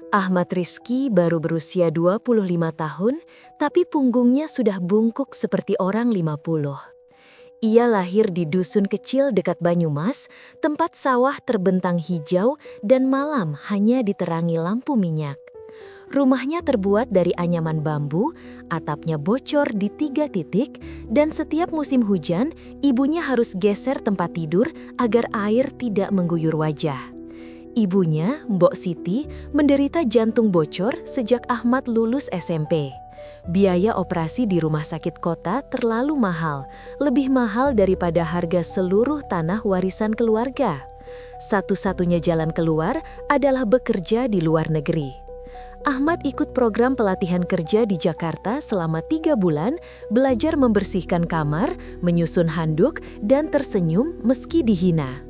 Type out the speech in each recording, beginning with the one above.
Ahmad Rizky baru berusia 25 tahun, tapi punggungnya sudah bungkuk seperti orang 50. Ia lahir di dusun kecil dekat Banyumas, tempat sawah terbentang hijau dan malam hanya diterangi lampu minyak. Rumahnya terbuat dari anyaman bambu, atapnya bocor di 3 titik, dan setiap musim hujan, ibunya harus geser tempat tidur agar air tidak mengguyur wajah. Ibunya, Mbok Siti, menderita jantung bocor sejak Ahmad lulus SMP. Biaya operasi di rumah sakit kota terlalu mahal, lebih mahal daripada harga seluruh tanah warisan keluarga. Satu-satunya jalan keluar adalah bekerja di luar negeri. Ahmad ikut program pelatihan kerja di Jakarta selama 3 bulan, belajar membersihkan kamar, menyusun handuk, dan tersenyum meski dihina.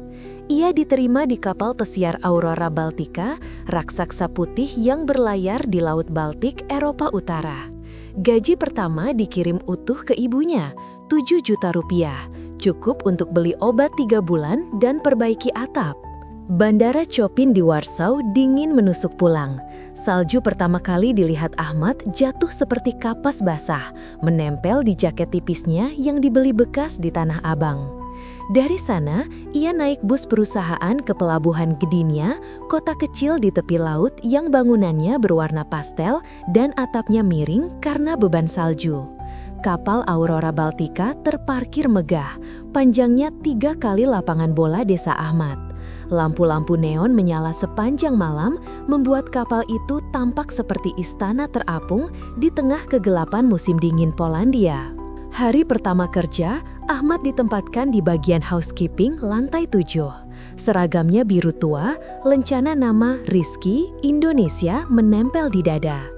Ia diterima di kapal pesiar Aurora Baltica, raksasa putih yang berlayar di Laut Baltik, Eropa Utara. Gaji pertama dikirim utuh ke ibunya, 7 juta rupiah, cukup untuk beli obat 3 bulan dan perbaiki atap. Bandara Chopin di Warsaw dingin menusuk pulang. Salju pertama kali dilihat Ahmad jatuh seperti kapas basah, menempel di jaket tipisnya yang dibeli bekas di Tanah Abang. Dari sana, ia naik bus perusahaan ke Pelabuhan Gdynia, kota kecil di tepi laut yang bangunannya berwarna pastel dan atapnya miring karena beban salju. Kapal Aurora Baltica terparkir megah, panjangnya 3 kali lapangan bola desa Ahmad. Lampu-lampu neon menyala sepanjang malam, membuat kapal itu tampak seperti istana terapung di tengah kegelapan musim dingin Polandia. Hari pertama kerja, Ahmad ditempatkan di bagian housekeeping lantai 7. Seragamnya biru tua, lencana nama Rizky, Indonesia menempel di dada.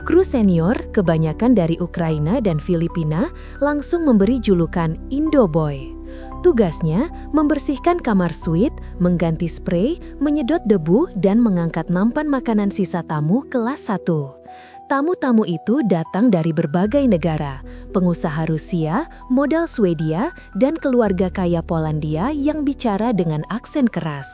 Kru senior, kebanyakan dari Ukraina dan Filipina, langsung memberi julukan Indo-Boy. Tugasnya membersihkan kamar suite, mengganti spray, menyedot debu, dan mengangkat nampan makanan sisa tamu kelas 1. Tamu-tamu itu datang dari berbagai negara, pengusaha Rusia, modal Swedia, dan keluarga kaya Polandia yang bicara dengan aksen keras.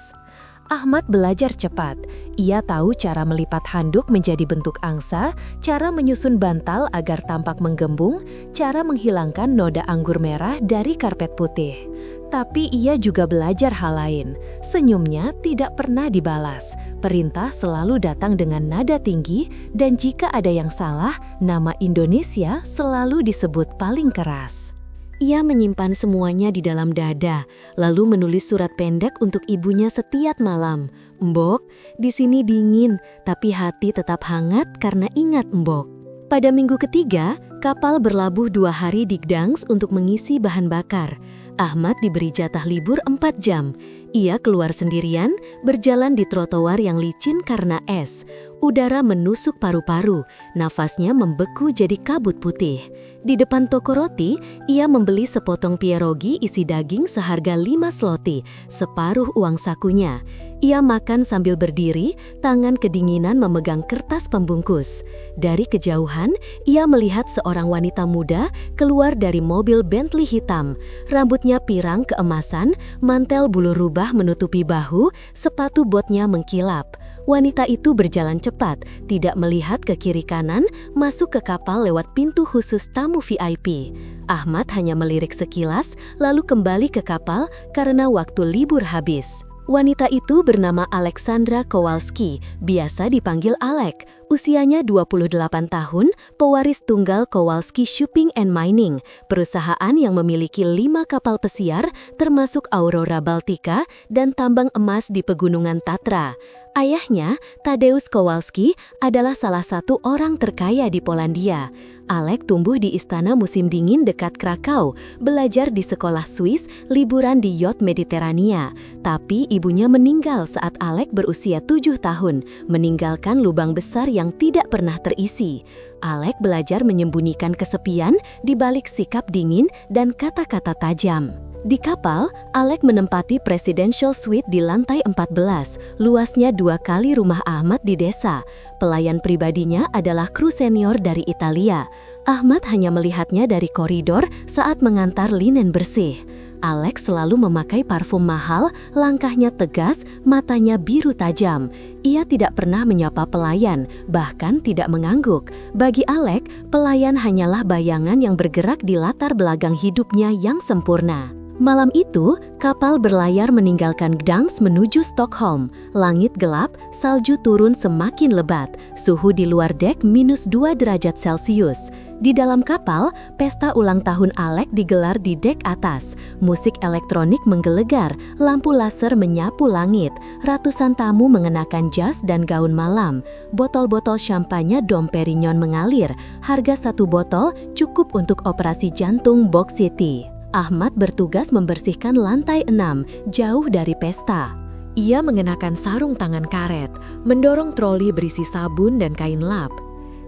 Ahmad belajar cepat. Ia tahu cara melipat handuk menjadi bentuk angsa, cara menyusun bantal agar tampak menggembung, cara menghilangkan noda anggur merah dari karpet putih. Tapi ia juga belajar hal lain. Senyumnya tidak pernah dibalas. Perintah selalu datang dengan nada tinggi, dan jika ada yang salah, nama Indonesia selalu disebut paling keras. Ia menyimpan semuanya di dalam dada, lalu menulis surat pendek untuk ibunya setiap malam. "Mbok, di sini dingin, tapi hati tetap hangat karena ingat Mbok." Pada minggu ketiga, kapal berlabuh 2 hari di Gdansk untuk mengisi bahan bakar. Ahmad diberi jatah libur 4 jam. Ia keluar sendirian, berjalan di trotoar yang licin karena es. Udara menusuk paru-paru, nafasnya membeku jadi kabut putih. Di depan toko roti, ia membeli sepotong pierogi isi daging seharga 5 zloty, separuh uang sakunya. Ia makan sambil berdiri, tangan kedinginan memegang kertas pembungkus. Dari kejauhan, ia melihat seorang wanita muda keluar dari mobil Bentley hitam. Rambutnya pirang keemasan, mantel bulu rubah menutupi bahu, sepatu botnya mengkilap. Wanita itu berjalan cepat, tidak melihat ke kiri kanan, masuk ke kapal lewat pintu khusus tamu VIP. Ahmad hanya melirik sekilas, lalu kembali ke kapal karena waktu libur habis. Wanita itu bernama Alexandra Kowalski, biasa dipanggil Alek. Usianya 28 tahun, pewaris tunggal Kowalski Shipping and Mining, perusahaan yang memiliki 5 kapal pesiar termasuk Aurora Baltica dan tambang emas di Pegunungan Tatra. Ayahnya, Tadeusz Kowalski, adalah salah satu orang terkaya di Polandia. Alek tumbuh di istana musim dingin dekat Krakow, belajar di sekolah Swiss, liburan di yacht Mediterania. Tapi ibunya meninggal saat Alek berusia 7 tahun, meninggalkan lubang besar yang tidak pernah terisi. Alek belajar menyembunyikan kesepian di balik sikap dingin dan kata-kata tajam. Di kapal, Alek menempati presidential suite di lantai 14, luasnya 2 kali rumah Ahmad di desa. Pelayan pribadinya adalah kru senior dari Italia. Ahmad hanya melihatnya dari koridor saat mengantar linen bersih. Alex selalu memakai parfum mahal, langkahnya tegas, matanya biru tajam. Ia tidak pernah menyapa pelayan, bahkan tidak mengangguk. Bagi Alex, pelayan hanyalah bayangan yang bergerak di latar belakang hidupnya yang sempurna. Malam itu, kapal berlayar meninggalkan Gdansk menuju Stockholm. Langit gelap, salju turun semakin lebat, suhu di luar dek -2 derajat Celcius. Di dalam kapal, pesta ulang tahun Alex digelar di dek atas. Musik elektronik menggelegar, lampu laser menyapu langit. Ratusan tamu mengenakan jas dan gaun malam. Botol-botol champagne Dom Perignon mengalir. Harga satu botol cukup untuk operasi jantung Box City. Ahmad bertugas membersihkan lantai 6, jauh dari pesta. Ia mengenakan sarung tangan karet, mendorong troli berisi sabun dan kain lap.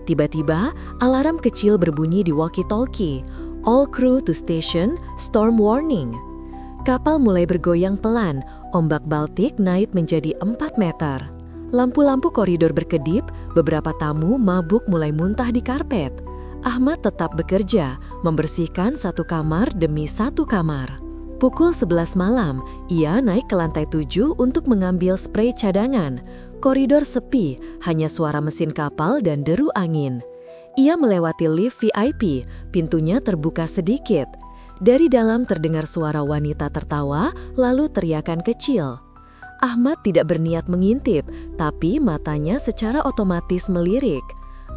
Tiba-tiba, alarm kecil berbunyi di walkie-talkie. All crew to station, storm warning. Kapal mulai bergoyang pelan, ombak Baltik naik menjadi 4 meter. Lampu-lampu koridor berkedip, beberapa tamu mabuk mulai muntah di karpet. Ahmad tetap bekerja, membersihkan satu kamar demi satu kamar. Pukul 11 malam, ia naik ke lantai 7 untuk mengambil sprei cadangan. Koridor sepi, hanya suara mesin kapal dan deru angin. Ia melewati lift VIP, pintunya terbuka sedikit. Dari dalam terdengar suara wanita tertawa, lalu teriakan kecil. Ahmad tidak berniat mengintip, tapi matanya secara otomatis melirik.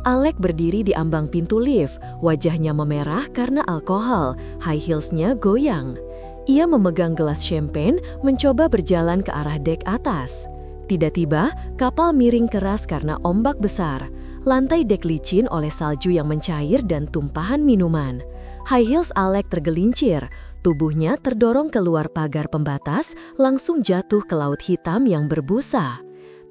Alex berdiri di ambang pintu lift, wajahnya memerah karena alkohol, high heelsnya goyang. Ia memegang gelas champagne, mencoba berjalan ke arah dek atas. Tiba-tiba, kapal miring keras karena ombak besar. Lantai dek licin oleh salju yang mencair dan tumpahan minuman. High heels Alex tergelincir, tubuhnya terdorong keluar pagar pembatas, langsung jatuh ke laut hitam yang berbusa.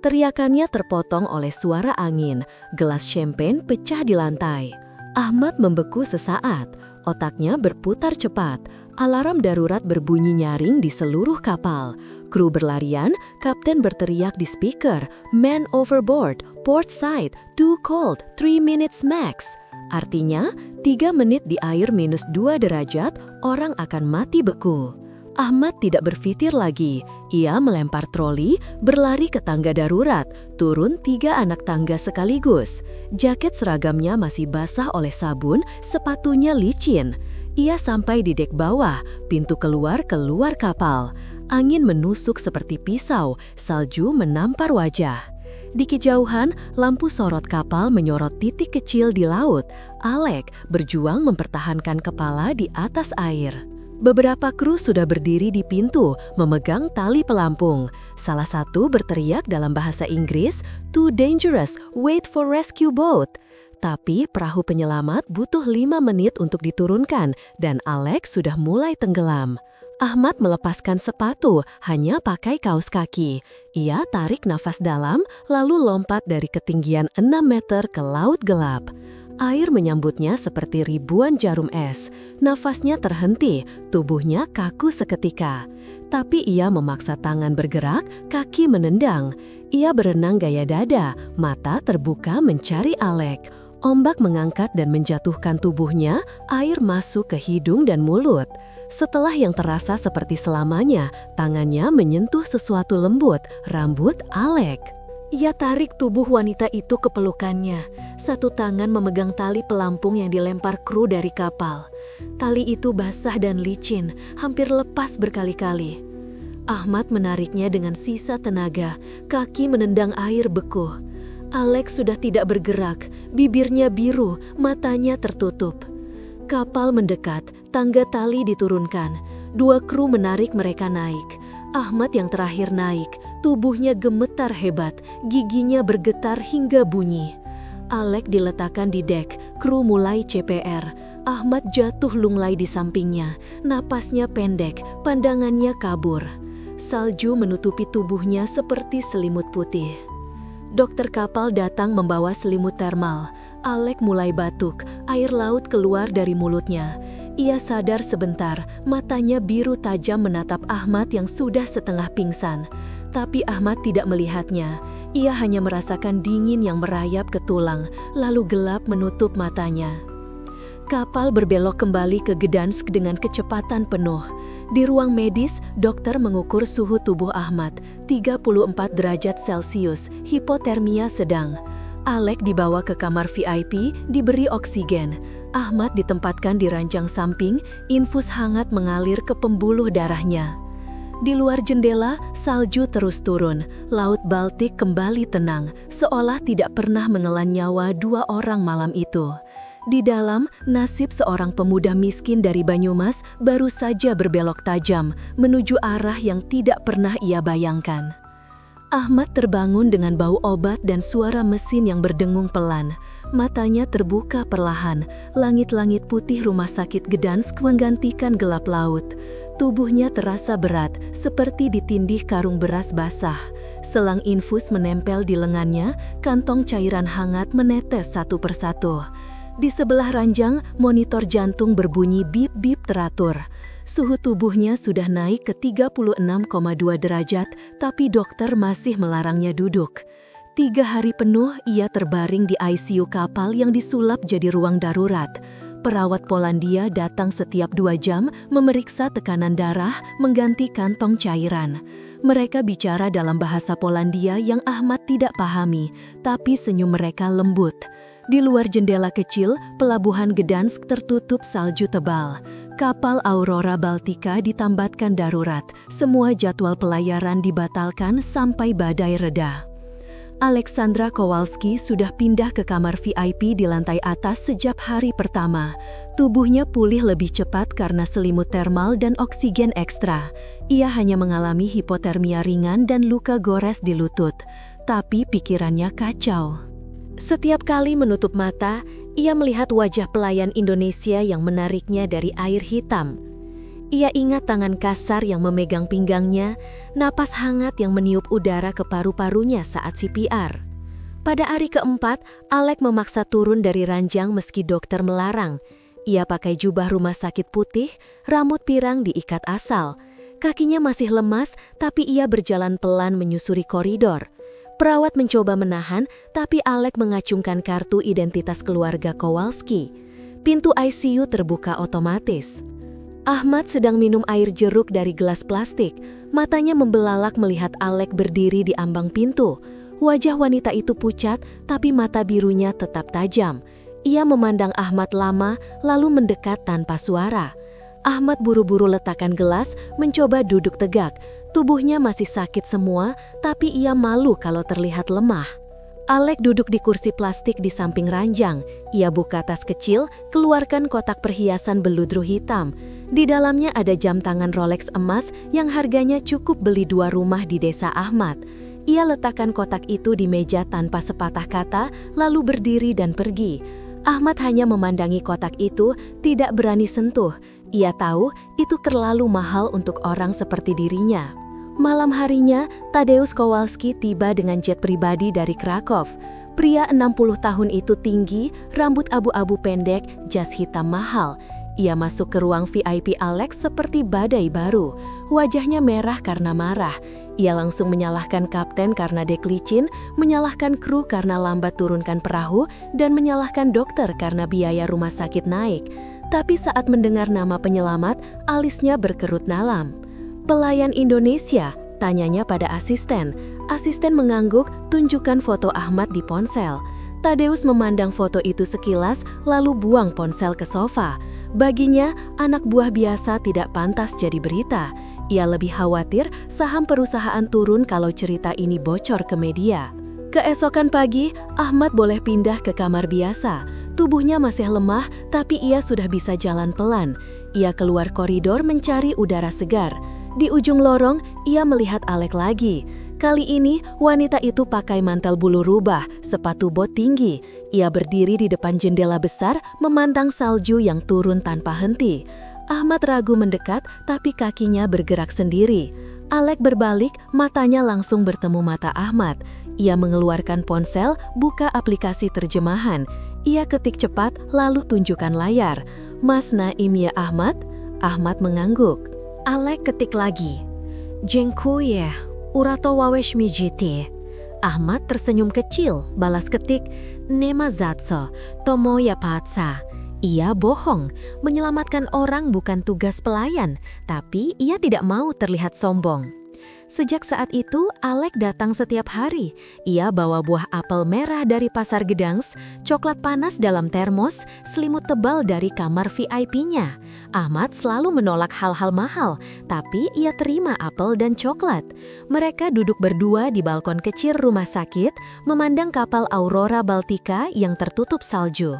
Teriakannya terpotong oleh suara angin, gelas champagne pecah di lantai. Ahmad membeku sesaat, otaknya berputar cepat. Alarm darurat berbunyi nyaring di seluruh kapal. Kru berlarian, kapten berteriak di speaker, "Man overboard, port side, too cold, 3 minutes max." Artinya, 3 menit di air -2 derajat, orang akan mati beku. Ahmad tidak berpikir lagi. Ia melempar troli, berlari ke tangga darurat, turun 3 anak tangga sekaligus. Jaket seragamnya masih basah oleh sabun, sepatunya licin. Ia sampai di dek bawah, pintu keluar kapal. Angin menusuk seperti pisau, salju menampar wajah. Di kejauhan, lampu sorot kapal menyorot titik kecil di laut. Alex berjuang mempertahankan kepala di atas air. Beberapa kru sudah berdiri di pintu, memegang tali pelampung. Salah satu berteriak dalam bahasa Inggris, "Too dangerous, wait for rescue boat." Tapi perahu penyelamat butuh 5 menit untuk diturunkan, dan Alex sudah mulai tenggelam. Ahmad melepaskan sepatu, hanya pakai kaos kaki. Ia tarik nafas dalam, lalu lompat dari ketinggian 6 meter ke laut gelap. Air menyambutnya seperti ribuan jarum es. Nafasnya terhenti, tubuhnya kaku seketika. Tapi ia memaksa tangan bergerak, kaki menendang. Ia berenang gaya dada, mata terbuka mencari Alex. Ombak mengangkat dan menjatuhkan tubuhnya, air masuk ke hidung dan mulut. Setelah yang terasa seperti selamanya, tangannya menyentuh sesuatu lembut, rambut Alex. Ia tarik tubuh wanita itu ke pelukannya. Satu tangan memegang tali pelampung yang dilempar kru dari kapal. Tali itu basah dan licin, hampir lepas berkali-kali. Ahmad menariknya dengan sisa tenaga, kaki menendang air beku. Alex sudah tidak bergerak, bibirnya biru, matanya tertutup. Kapal mendekat, tangga tali diturunkan. 2 kru menarik mereka naik. Ahmad yang terakhir naik, tubuhnya gemetar hebat, giginya bergetar hingga bunyi. Alex diletakkan di dek, kru mulai CPR. Ahmad jatuh lunglai di sampingnya, napasnya pendek, pandangannya kabur. Salju menutupi tubuhnya seperti selimut putih. Dokter kapal datang membawa selimut termal. Alex mulai batuk, air laut keluar dari mulutnya. Ia sadar sebentar, matanya biru tajam menatap Ahmad yang sudah setengah pingsan. Tapi Ahmad tidak melihatnya. Ia hanya merasakan dingin yang merayap ke tulang, lalu gelap menutup matanya. Kapal berbelok kembali ke Gdansk dengan kecepatan penuh. Di ruang medis, dokter mengukur suhu tubuh Ahmad, 34 derajat Celcius, hipotermia sedang. Alek dibawa ke kamar VIP, diberi oksigen. Ahmad ditempatkan di ranjang samping, infus hangat mengalir ke pembuluh darahnya. Di luar jendela, salju terus turun. Laut Baltik kembali tenang, seolah tidak pernah menelan nyawa 2 orang malam itu. Di dalam, nasib seorang pemuda miskin dari Banyumas baru saja berbelok tajam menuju arah yang tidak pernah ia bayangkan. Ahmad terbangun dengan bau obat dan suara mesin yang berdengung pelan. Matanya terbuka perlahan, langit-langit putih rumah sakit Gdansk menggantikan gelap laut. Tubuhnya terasa berat, seperti ditindih karung beras basah. Selang infus menempel di lengannya, kantong cairan hangat menetes satu persatu. Di sebelah ranjang, monitor jantung berbunyi bip-bip teratur. Suhu tubuhnya sudah naik ke 36,2 derajat, tapi dokter masih melarangnya duduk. 3 hari penuh ia terbaring di ICU kapal yang disulap jadi ruang darurat. Perawat Polandia datang setiap 2 jam memeriksa tekanan darah, mengganti kantong cairan. Mereka bicara dalam bahasa Polandia yang Ahmad tidak pahami, tapi senyum mereka lembut. Di luar jendela kecil, pelabuhan Gdansk tertutup salju tebal. Kapal Aurora Baltica ditambatkan darurat. Semua jadwal pelayaran dibatalkan sampai badai reda. Alexandra Kowalski sudah pindah ke kamar VIP di lantai atas sejak hari pertama. Tubuhnya pulih lebih cepat karena selimut termal dan oksigen ekstra. Ia hanya mengalami hipotermia ringan dan luka gores di lutut. Tapi pikirannya kacau. Setiap kali menutup mata, ia melihat wajah pelayan Indonesia yang menariknya dari air hitam. Ia ingat tangan kasar yang memegang pinggangnya, napas hangat yang meniup udara ke paru-parunya saat CPR. Pada hari keempat, Alek memaksa turun dari ranjang meski dokter melarang. Ia pakai jubah rumah sakit putih, rambut pirang diikat asal. Kakinya masih lemas, tapi ia berjalan pelan menyusuri koridor. Perawat mencoba menahan, tapi Alek mengacungkan kartu identitas keluarga Kowalski. Pintu ICU terbuka otomatis. Ahmad sedang minum air jeruk dari gelas plastik. Matanya membelalak melihat Alek berdiri di ambang pintu. Wajah wanita itu pucat, tapi mata birunya tetap tajam. Ia memandang Ahmad lama, lalu mendekat tanpa suara. Ahmad buru-buru letakkan gelas, mencoba duduk tegak. Tubuhnya masih sakit semua, tapi ia malu kalau terlihat lemah. Alek duduk di kursi plastik di samping ranjang. Ia buka tas kecil, keluarkan kotak perhiasan beludru hitam. Di dalamnya ada jam tangan Rolex emas yang harganya cukup beli 2 rumah di desa Ahmad. Ia letakkan kotak itu di meja tanpa sepatah kata, lalu berdiri dan pergi. Ahmad hanya memandangi kotak itu, tidak berani sentuh. Ia tahu itu terlalu mahal untuk orang seperti dirinya. Malam harinya, Tadeusz Kowalski tiba dengan jet pribadi dari Krakow. Pria 60 tahun itu tinggi, rambut abu-abu pendek, jas hitam mahal. Ia masuk ke ruang VIP Alex seperti badai baru. Wajahnya merah karena marah. Ia langsung menyalahkan kapten karena deklicin, menyalahkan kru karena lambat turunkan perahu, dan menyalahkan dokter karena biaya rumah sakit naik. Tapi saat mendengar nama penyelamat, alisnya berkerut dalam. "Pelayan Indonesia?" tanyanya pada asisten. Asisten mengangguk, tunjukkan foto Ahmad di ponsel. Tadeusz memandang foto itu sekilas, lalu buang ponsel ke sofa. Baginya, anak buah biasa tidak pantas jadi berita. Ia lebih khawatir saham perusahaan turun kalau cerita ini bocor ke media. Keesokan pagi, Ahmad boleh pindah ke kamar biasa. Tubuhnya masih lemah, tapi ia sudah bisa jalan pelan. Ia keluar koridor mencari udara segar. Di ujung lorong, ia melihat Alek lagi. Kali ini, wanita itu pakai mantel bulu rubah, sepatu bot tinggi. Ia berdiri di depan jendela besar, memandang salju yang turun tanpa henti. Ahmad ragu mendekat, tapi kakinya bergerak sendiri. Alek berbalik, matanya langsung bertemu mata Ahmad. Ia mengeluarkan ponsel, buka aplikasi terjemahan. Ia ketik cepat, lalu tunjukkan layar. "Mas Naim ya Ahmad?" Ahmad mengangguk. Alek ketik lagi. "Dziękuję, uratowałeś mi życie." Ahmad tersenyum kecil, balas ketik, "Nema za co, to moja praca." Ia bohong, menyelamatkan orang bukan tugas pelayan, tapi ia tidak mau terlihat sombong. Sejak saat itu, Alec datang setiap hari. Ia bawa buah apel merah dari pasar Gedangs, coklat panas dalam termos, selimut tebal dari kamar VIP-nya. Ahmad selalu menolak hal-hal mahal, tapi ia terima apel dan coklat. Mereka duduk berdua di balkon kecil rumah sakit, memandang kapal Aurora Baltica yang tertutup salju.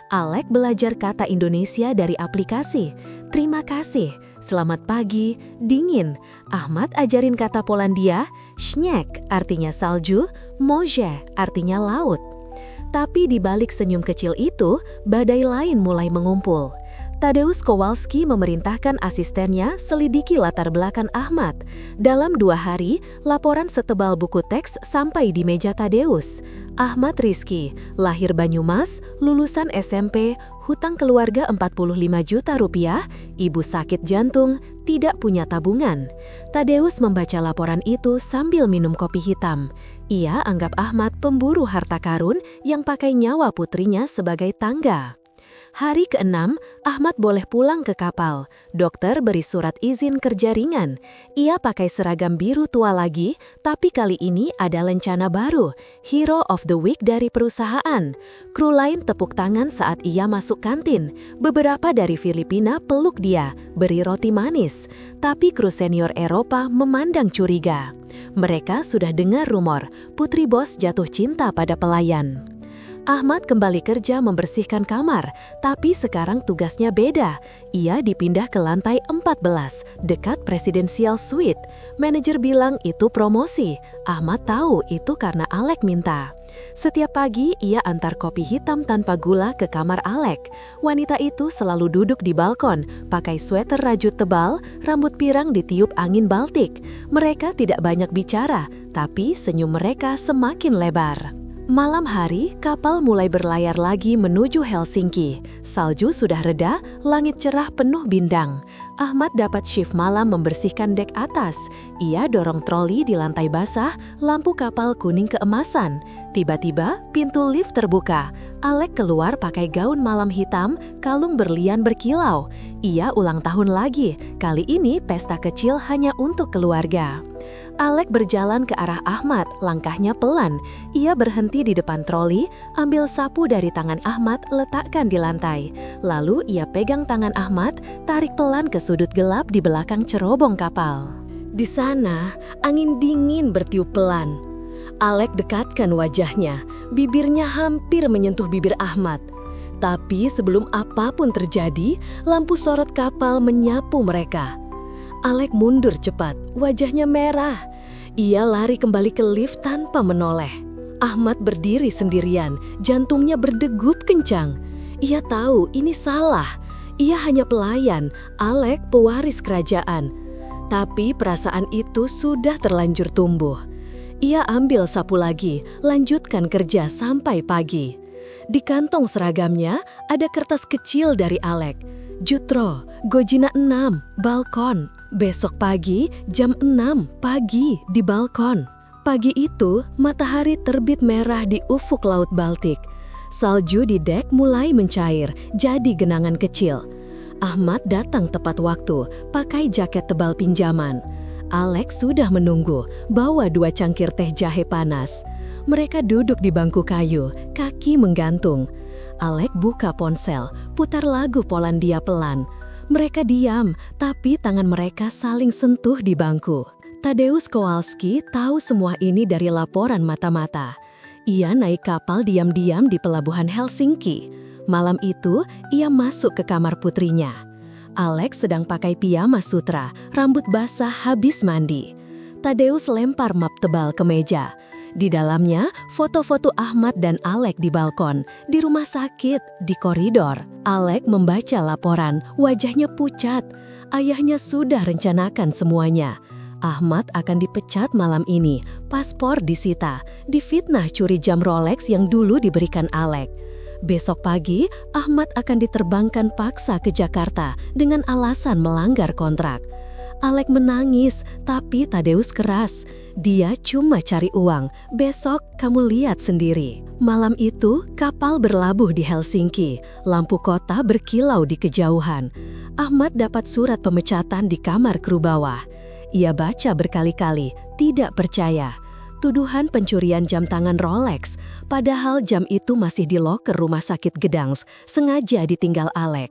Alec belajar kata Indonesia dari aplikasi. Terima kasih, selamat pagi, dingin. Ahmad ajarin kata Polandia, śnieg artinya salju, morze artinya laut. Tapi di balik senyum kecil itu, badai lain mulai mengumpul. Tadeusz Kowalski memerintahkan asistennya selidiki latar belakang Ahmad. Dalam 2 hari, laporan setebal buku teks sampai di meja Tadeusz. Ahmad Rizky, lahir Banyumas, lulusan SMP, hutang keluarga 45 juta rupiah, ibu sakit jantung, tidak punya tabungan. Tadeusz membaca laporan itu sambil minum kopi hitam. Ia anggap Ahmad pemburu harta karun yang pakai nyawa putrinya sebagai tangga. Hari ke-6, Ahmad boleh pulang ke kapal. Dokter beri surat izin kerja ringan. Ia pakai seragam biru tua lagi, tapi kali ini ada lencana baru, Hero of the Week dari perusahaan. Kru lain tepuk tangan saat ia masuk kantin. Beberapa dari Filipina peluk dia, beri roti manis. Tapi kru senior Eropa memandang curiga. Mereka sudah dengar rumor, putri bos jatuh cinta pada pelayan. Ahmad kembali kerja membersihkan kamar, tapi sekarang tugasnya beda. Ia dipindah ke lantai 14, dekat Presidential Suite. Manajer bilang itu promosi. Ahmad tahu itu karena Alec minta. Setiap pagi, ia antar kopi hitam tanpa gula ke kamar Alec. Wanita itu selalu duduk di balkon, pakai sweater rajut tebal, rambut pirang ditiup angin Baltik. Mereka tidak banyak bicara, tapi senyum mereka semakin lebar. Malam hari, kapal mulai berlayar lagi menuju Helsinki. Salju sudah reda, langit cerah penuh bintang. Ahmad dapat shift malam membersihkan dek atas. Ia dorong troli di lantai basah, lampu kapal kuning keemasan. Tiba-tiba, pintu lift terbuka. Alec keluar pakai gaun malam hitam, kalung berlian berkilau. Ia ulang tahun lagi, kali ini pesta kecil hanya untuk keluarga. Alec berjalan ke arah Ahmad, langkahnya pelan. Ia berhenti di depan troli, ambil sapu dari tangan Ahmad, letakkan di lantai. Lalu ia pegang tangan Ahmad, tarik pelan ke sudut gelap di belakang cerobong kapal. Di sana, angin dingin bertiup pelan. Alec dekatkan wajahnya, bibirnya hampir menyentuh bibir Ahmad. Tapi sebelum apapun terjadi, lampu sorot kapal menyapu mereka. Alec mundur cepat, wajahnya merah. Ia lari kembali ke lift tanpa menoleh. Ahmad berdiri sendirian, jantungnya berdegup kencang. Ia tahu ini salah. Ia hanya pelayan, Alec pewaris kerajaan. Tapi perasaan itu sudah terlanjur tumbuh. Ia ambil sapu lagi, lanjutkan kerja sampai pagi. Di kantong seragamnya ada kertas kecil dari Alec. Jutro, Gojina 6, balkon. Besok pagi, jam 6 pagi di balkon. Pagi itu, matahari terbit merah di ufuk Laut Baltik. Salju di dek mulai mencair, jadi genangan kecil. Ahmad datang tepat waktu, pakai jaket tebal pinjaman. Alex sudah menunggu, bawa 2 cangkir teh jahe panas. Mereka duduk di bangku kayu, kaki menggantung. Alec buka ponsel, putar lagu Polandia pelan. Mereka diam, tapi tangan mereka saling sentuh di bangku. Tadeusz Kowalski tahu semua ini dari laporan mata-mata. Ia naik kapal diam-diam di pelabuhan Helsinki. Malam itu, ia masuk ke kamar putrinya. Alex sedang pakai piyama sutra, rambut basah habis mandi. Tadeusz lempar map tebal ke meja. Di dalamnya, foto-foto Ahmad dan Alec di balkon, di rumah sakit, di koridor. Alec membaca laporan, wajahnya pucat. Ayahnya sudah rencanakan semuanya. Ahmad akan dipecat malam ini, paspor disita, difitnah curi jam Rolex yang dulu diberikan Alec. Besok pagi, Ahmad akan diterbangkan paksa ke Jakarta dengan alasan melanggar kontrak. Alek menangis, tapi Tadeus keras. Dia cuma cari uang, besok kamu lihat sendiri. Malam itu, kapal berlabuh di Helsinki. Lampu kota berkilau di kejauhan. Ahmad dapat surat pemecatan di kamar kru bawah. Ia baca berkali-kali, tidak percaya. Tuduhan pencurian jam tangan Rolex, padahal jam itu masih di loker rumah sakit Gdansk, sengaja ditinggal Alek.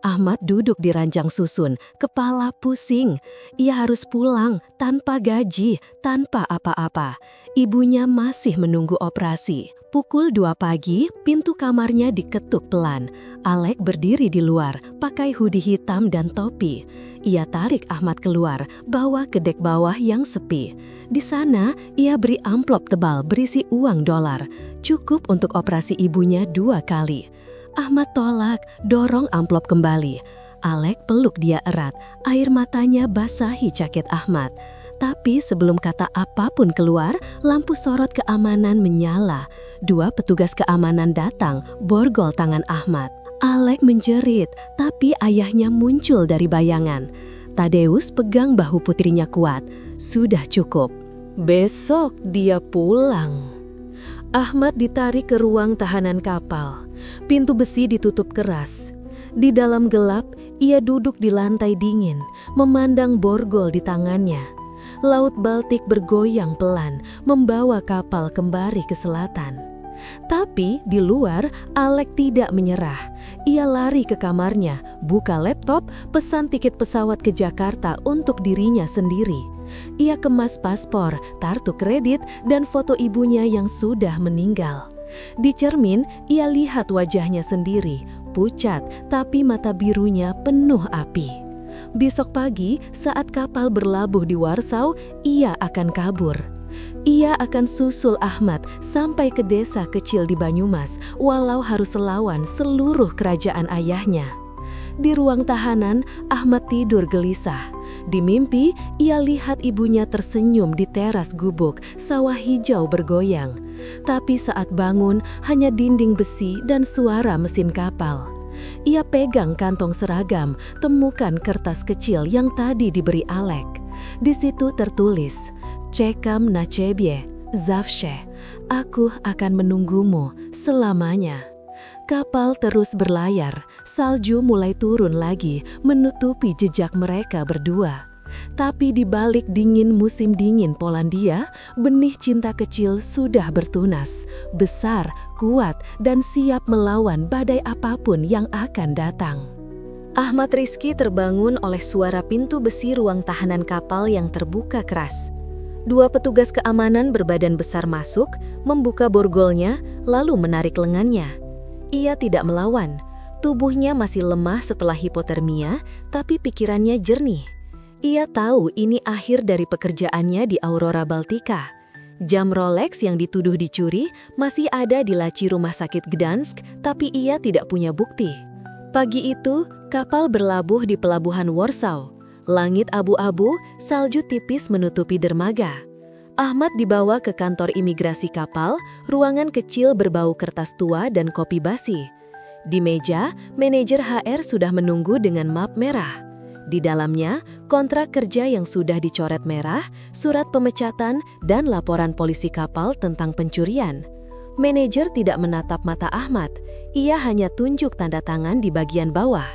Ahmad duduk di ranjang susun, kepala pusing. Ia harus pulang tanpa gaji, tanpa apa-apa. Ibunya masih menunggu operasi. Pukul 2 pagi, pintu kamarnya diketuk pelan. Alek berdiri di luar, pakai hoodie hitam dan topi. Ia tarik Ahmad keluar, bawa ke dek bawah yang sepi. Di sana, ia beri amplop tebal berisi uang dolar. Cukup untuk operasi ibunya 2 kali. Ahmad tolak, dorong amplop kembali. Alek peluk dia erat, air matanya basahi jaket Ahmad. Tapi sebelum kata apapun keluar, lampu sorot keamanan menyala. 2 petugas keamanan datang, borgol tangan Ahmad. Alek menjerit, tapi ayahnya muncul dari bayangan. Tadeus pegang bahu putrinya kuat. Sudah cukup. Besok dia pulang. Ahmad ditarik ke ruang tahanan kapal. Pintu besi ditutup keras. Di dalam gelap, ia duduk di lantai dingin, memandang borgol di tangannya. Laut Baltik bergoyang pelan, membawa kapal kembali ke selatan. Tapi di luar, Alek tidak menyerah. Ia lari ke kamarnya, buka laptop, pesan tiket pesawat ke Jakarta untuk dirinya sendiri. Ia kemas paspor, kartu kredit, dan foto ibunya yang sudah meninggal. Di cermin, ia lihat wajahnya sendiri, pucat, tapi mata birunya penuh api. Besok pagi, saat kapal berlabuh di Warsaw, ia akan kabur. Ia akan susul Ahmad sampai ke desa kecil di Banyumas, walau harus melawan seluruh kerajaan ayahnya. Di ruang tahanan, Ahmad tidur gelisah. Di mimpi, ia lihat ibunya tersenyum di teras gubuk, sawah hijau bergoyang. Tapi saat bangun, hanya dinding besi dan suara mesin kapal. Ia pegang kantong seragam, temukan kertas kecil yang tadi diberi Alek. Di situ tertulis, "Czekam na ciebie, zawsze. Aku akan menunggumu selamanya." Kapal terus berlayar, salju mulai turun lagi, menutupi jejak mereka berdua. Tapi di balik dingin musim dingin Polandia, benih cinta kecil sudah bertunas, besar, kuat, dan siap melawan badai apapun yang akan datang. Ahmad Rizky terbangun oleh suara pintu besi ruang tahanan kapal yang terbuka keras. 2 petugas keamanan berbadan besar masuk, membuka borgolnya, lalu menarik lengannya. Ia tidak melawan. Tubuhnya masih lemah setelah hipotermia, tapi pikirannya jernih. Ia tahu ini akhir dari pekerjaannya di Aurora Baltica. Jam Rolex yang dituduh dicuri masih ada di laci rumah sakit Gdansk, tapi ia tidak punya bukti. Pagi itu, kapal berlabuh di pelabuhan Warsaw. Langit abu-abu, salju tipis menutupi dermaga. Ahmad dibawa ke kantor imigrasi kapal, ruangan kecil berbau kertas tua dan kopi basi. Di meja, manajer HR sudah menunggu dengan map merah. Di dalamnya, kontrak kerja yang sudah dicoret merah, surat pemecatan, dan laporan polisi kapal tentang pencurian. Manajer tidak menatap mata Ahmad, ia hanya tunjuk tanda tangan di bagian bawah.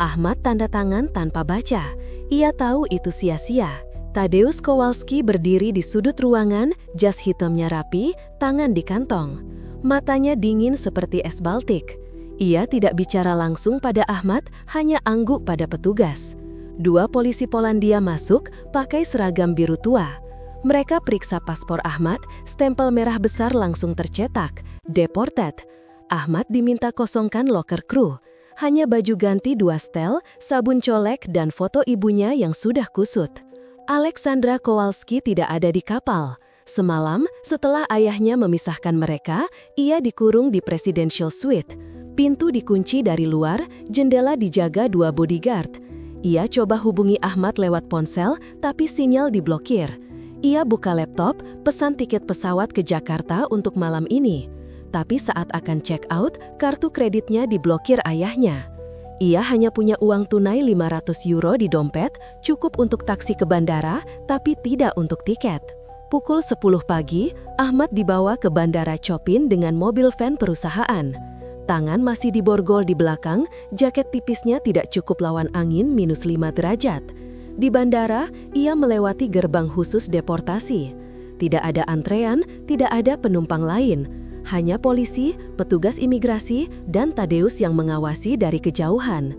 Ahmad tanda tangan tanpa baca, ia tahu itu sia-sia. Tadeusz Kowalski berdiri di sudut ruangan, jas hitamnya rapi, tangan di kantong. Matanya dingin seperti es Baltik. Ia tidak bicara langsung pada Ahmad, hanya angguk pada petugas. 2 polisi Polandia masuk, pakai seragam biru tua. Mereka periksa paspor Ahmad, stempel merah besar langsung tercetak, deported. Ahmad diminta kosongkan loker kru. Hanya baju ganti 2 setel, sabun colek, dan foto ibunya yang sudah kusut. Alexandra Kowalski tidak ada di kapal. Semalam, setelah ayahnya memisahkan mereka, ia dikurung di Presidential Suite. Pintu dikunci dari luar, jendela dijaga 2 bodyguard. Ia coba hubungi Ahmad lewat ponsel, tapi sinyal diblokir. Ia buka laptop, pesan tiket pesawat ke Jakarta untuk malam ini. Tapi saat akan check out, kartu kreditnya diblokir ayahnya. Ia hanya punya uang tunai 500 euro di dompet, cukup untuk taksi ke bandara, tapi tidak untuk tiket. Pukul 10 pagi, Ahmad dibawa ke Bandara Chopin dengan mobil van perusahaan. Tangan masih diborgol di belakang, jaket tipisnya tidak cukup lawan angin -5 derajat. Di bandara, ia melewati gerbang khusus deportasi. Tidak ada antrean, tidak ada penumpang lain. Hanya polisi, petugas imigrasi, dan Tadeus yang mengawasi dari kejauhan.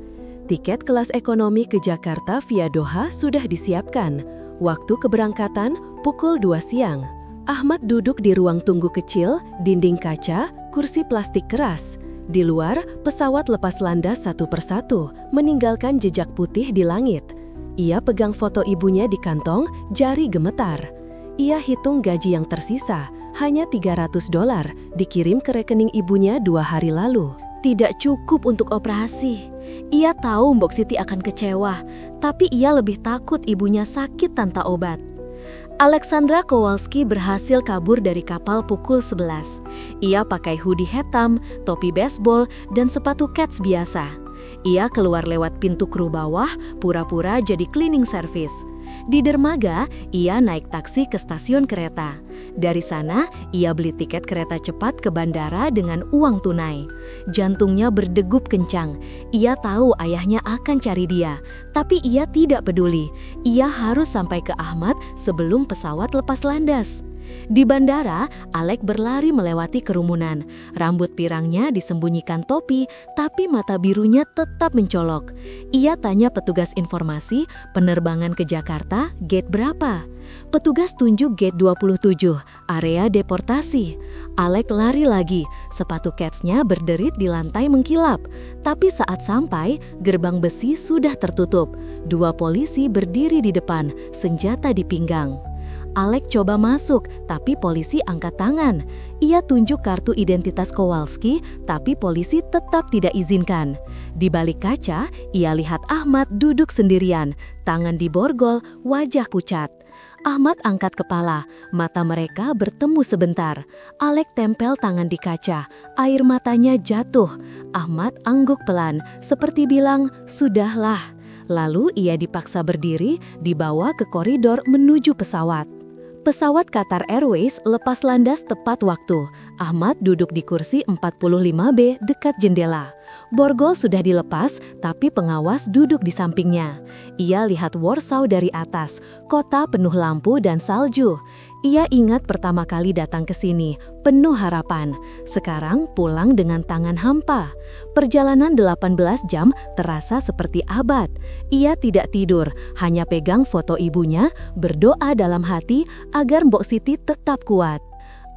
Tiket kelas ekonomi ke Jakarta via Doha sudah disiapkan. Waktu keberangkatan, pukul 2 siang. Ahmad duduk di ruang tunggu kecil, dinding kaca, kursi plastik keras. Di luar, pesawat lepas landas satu persatu, meninggalkan jejak putih di langit. Ia pegang foto ibunya di kantong, jari gemetar. Ia hitung gaji yang tersisa, hanya $300, dikirim ke rekening ibunya 2 hari lalu. Tidak cukup untuk operasi. Ia tahu Mbok Siti akan kecewa, tapi ia lebih takut ibunya sakit tanpa obat. Alexandra Kowalski berhasil kabur dari kapal pukul 11. Ia pakai hoodie hitam, topi baseball, dan sepatu kets biasa. Ia keluar lewat pintu kru bawah, pura-pura jadi cleaning service. Di dermaga, ia naik taksi ke stasiun kereta. Dari sana, ia beli tiket kereta cepat ke bandara dengan uang tunai. Jantungnya berdegup kencang. Ia tahu ayahnya akan cari dia, tapi ia tidak peduli. Ia harus sampai ke Ahmad sebelum pesawat lepas landas. Di bandara, Alek berlari melewati kerumunan. Rambut pirangnya disembunyikan topi, tapi mata birunya tetap mencolok. Ia tanya petugas informasi, penerbangan ke Jakarta, gate berapa? Petugas tunjuk gate 27, area deportasi. Alek lari lagi, sepatu ketsnya berderit di lantai mengkilap. Tapi saat sampai, gerbang besi sudah tertutup. 2 polisi berdiri di depan, senjata di pinggang. Alek coba masuk, tapi polisi angkat tangan. Ia tunjuk kartu identitas Kowalski, tapi polisi tetap tidak izinkan. Di balik kaca, ia lihat Ahmad duduk sendirian, tangan diborgol, wajah pucat. Ahmad angkat kepala, mata mereka bertemu sebentar. Alek tempel tangan di kaca, air matanya jatuh. Ahmad angguk pelan, seperti bilang, "Sudahlah." Lalu ia dipaksa berdiri, dibawa ke koridor menuju pesawat. Pesawat Qatar Airways lepas landas tepat waktu. Ahmad duduk di kursi 45B dekat jendela. Borgol sudah dilepas, tapi pengawas duduk di sampingnya. Ia lihat Warsaw dari atas, kota penuh lampu dan salju. Ia ingat pertama kali datang ke sini, penuh harapan. Sekarang pulang dengan tangan hampa. Perjalanan 18 jam terasa seperti abad. Ia tidak tidur, hanya pegang foto ibunya, berdoa dalam hati agar Mbok Siti tetap kuat.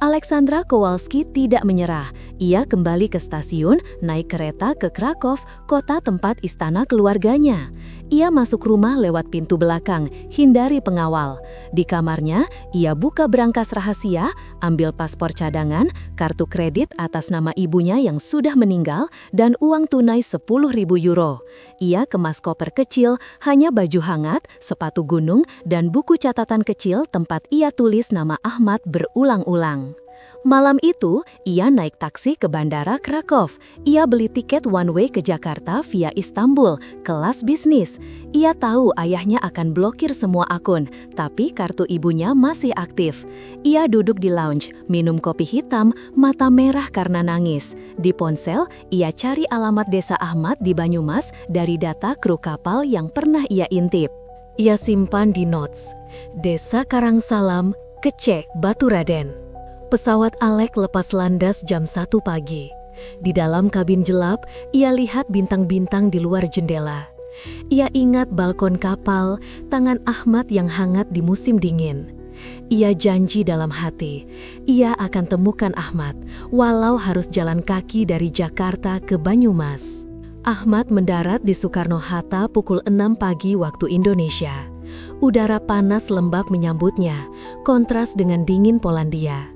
Alexandra Kowalski tidak menyerah. Ia kembali ke stasiun, naik kereta ke Krakow, kota tempat istana keluarganya. Ia masuk rumah lewat pintu belakang, hindari pengawal. Di kamarnya, ia buka berangkas rahasia, ambil paspor cadangan, kartu kredit atas nama ibunya yang sudah meninggal, dan uang tunai 10.000 euro. Ia kemas koper kecil, hanya baju hangat, sepatu gunung, dan buku catatan kecil tempat ia tulis nama Ahmad berulang-ulang. Malam itu, ia naik taksi ke Bandara Krakow. Ia beli tiket one way ke Jakarta via Istanbul, kelas bisnis. Ia tahu ayahnya akan blokir semua akun, tapi kartu ibunya masih aktif. Ia duduk di lounge, minum kopi hitam, mata merah karena nangis. Di ponsel, ia cari alamat desa Ahmad di Banyumas dari data kru kapal yang pernah ia intip. Ia simpan di notes. Desa Karangsalam, Kecek, Baturaden. Pesawat Alek lepas landas jam 1 pagi. Di dalam kabin gelap, ia lihat bintang-bintang di luar jendela. Ia ingat balkon kapal, tangan Ahmad yang hangat di musim dingin. Ia janji dalam hati, ia akan temukan Ahmad, walau harus jalan kaki dari Jakarta ke Banyumas. Ahmad mendarat di Soekarno-Hatta pukul 6 pagi waktu Indonesia. Udara panas lembab menyambutnya, kontras dengan dingin Polandia.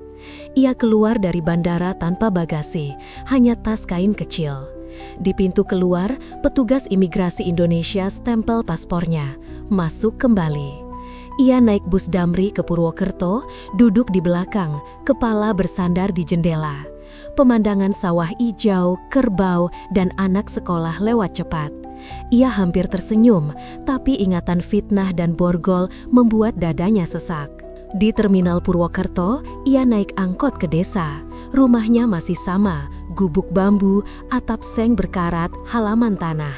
Ia keluar dari bandara tanpa bagasi, hanya tas kain kecil. Di pintu keluar, petugas imigrasi Indonesia stempel paspornya. Masuk kembali. Ia naik bus Damri ke Purwokerto, duduk di belakang, kepala bersandar di jendela. Pemandangan sawah hijau, kerbau, dan anak sekolah lewat cepat. Ia hampir tersenyum, tapi ingatan fitnah dan borgol membuat dadanya sesak. Di terminal Purwokerto, ia naik angkot ke desa. Rumahnya masih sama, gubuk bambu, atap seng berkarat, halaman tanah.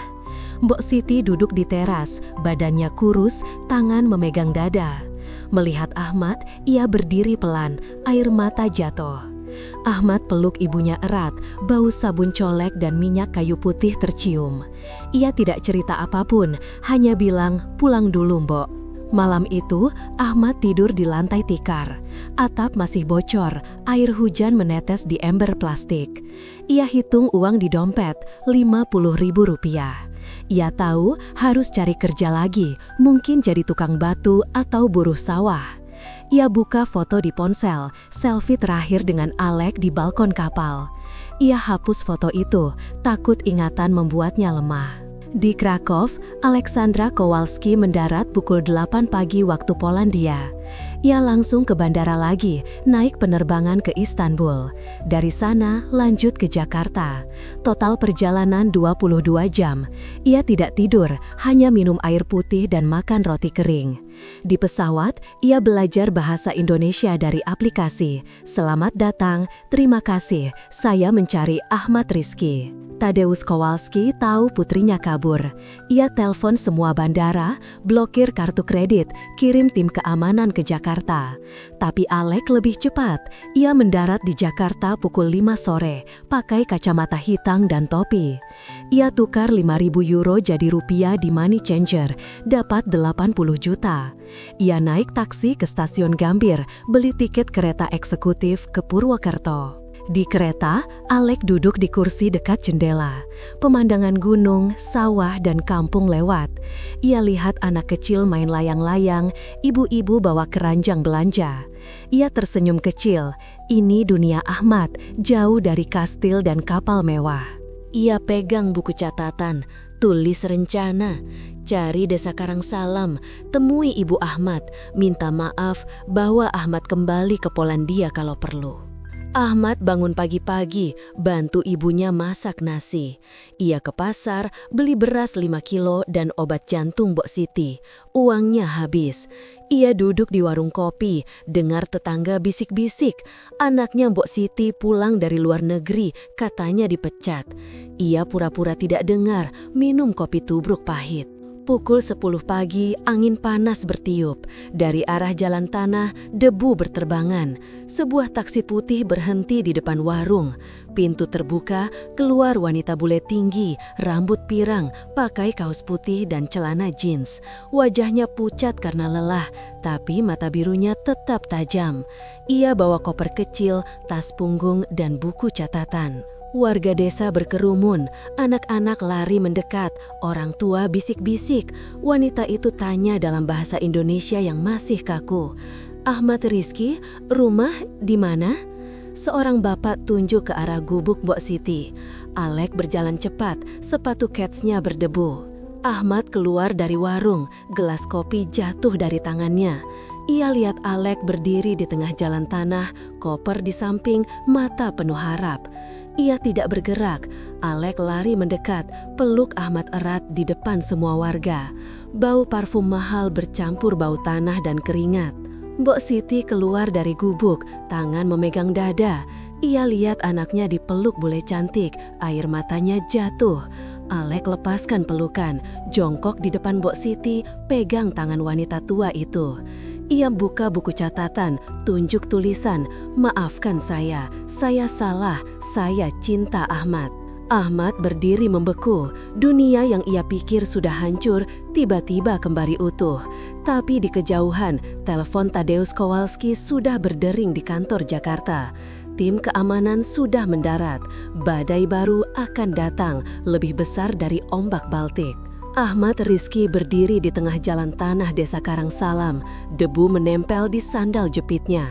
Mbok Siti duduk di teras, badannya kurus, tangan memegang dada. Melihat Ahmad, ia berdiri pelan, air mata jatuh. Ahmad peluk ibunya erat, bau sabun colek dan minyak kayu putih tercium. Ia tidak cerita apapun, hanya bilang, "Pulang dulu, Mbok." Malam itu, Ahmad tidur di lantai tikar. Atap masih bocor, air hujan menetes di ember plastik. Ia hitung uang di dompet, Rp50.000. Ia tahu harus cari kerja lagi, mungkin jadi tukang batu atau buruh sawah. Ia buka foto di ponsel, selfie terakhir dengan Alek di balkon kapal. Ia hapus foto itu, takut ingatan membuatnya lemah. Di Krakow, Aleksandra Kowalski mendarat pukul 8 pagi waktu Polandia. Ia langsung ke bandara lagi, naik penerbangan ke Istanbul. Dari sana lanjut ke Jakarta. Total perjalanan 22 jam. Ia tidak tidur, hanya minum air putih dan makan roti kering. Di pesawat, ia belajar bahasa Indonesia dari aplikasi. "Selamat datang, terima kasih, saya mencari Ahmad Rizky." Tadeusz Kowalski tahu putrinya kabur. Ia telepon semua bandara, blokir kartu kredit, kirim tim keamanan ke Jakarta. Tapi Alek lebih cepat. Ia mendarat di Jakarta pukul 5 sore, pakai kacamata hitam dan topi. Ia tukar €5.000 jadi rupiah di money changer, dapat 80 juta. Ia naik taksi ke stasiun Gambir, beli tiket kereta eksekutif ke Purwokerto. Di kereta, Alek duduk di kursi dekat jendela. Pemandangan gunung, sawah, dan kampung lewat. Ia lihat anak kecil main layang-layang, ibu-ibu bawa keranjang belanja. Ia tersenyum kecil. Ini dunia Ahmad, jauh dari kastil dan kapal mewah. Ia pegang buku catatan, tulis rencana. Cari Desa Karangsalam, temui Ibu Ahmad, minta maaf, bawa Ahmad kembali ke Polandia kalau perlu. Ahmad bangun pagi-pagi, bantu ibunya masak nasi. Ia ke pasar, beli beras 5 kilo dan obat jantung Mbok Siti. Uangnya habis. Ia duduk di warung kopi, dengar tetangga bisik-bisik. Anaknya Mbok Siti pulang dari luar negeri, katanya dipecat. Ia pura-pura tidak dengar, minum kopi tubruk pahit. Pukul 10 pagi, angin panas bertiup. Dari arah jalan tanah, debu berterbangan. Sebuah taksi putih berhenti di depan warung. Pintu terbuka, keluar wanita bule tinggi, rambut pirang, pakai kaos putih dan celana jeans. Wajahnya pucat karena lelah, tapi mata birunya tetap tajam. Ia bawa koper kecil, tas punggung, dan buku catatan. Warga desa berkerumun, anak-anak lari mendekat, orang tua bisik-bisik. Wanita itu tanya dalam bahasa Indonesia yang masih kaku. "Ahmad Rizky, rumah di mana?" Seorang bapak tunjuk ke arah gubuk Mbok Siti. Alek berjalan cepat, sepatu ketsnya berdebu. Ahmad keluar dari warung, gelas kopi jatuh dari tangannya. Ia lihat Alek berdiri di tengah jalan tanah, koper di samping, mata penuh harap. Ia tidak bergerak. Alek lari mendekat, peluk Ahmad erat di depan semua warga. Bau parfum mahal bercampur bau tanah dan keringat. Mbok Siti keluar dari gubuk, tangan memegang dada. Ia lihat anaknya dipeluk bule cantik, air matanya jatuh. Alek lepaskan pelukan, jongkok di depan Mbok Siti, pegang tangan wanita tua itu. Ia buka buku catatan, tunjuk tulisan, "Maafkan saya salah, saya cinta Ahmad." Ahmad berdiri membeku. Dunia yang ia pikir sudah hancur, tiba-tiba kembali utuh. Tapi di kejauhan, telepon Tadeusz Kowalski sudah berdering di kantor Jakarta. Tim keamanan sudah mendarat. Badai baru akan datang, lebih besar dari ombak Baltik. Ahmad Rizky berdiri di tengah jalan tanah Desa Karangsalam. Debu menempel di sandal jepitnya.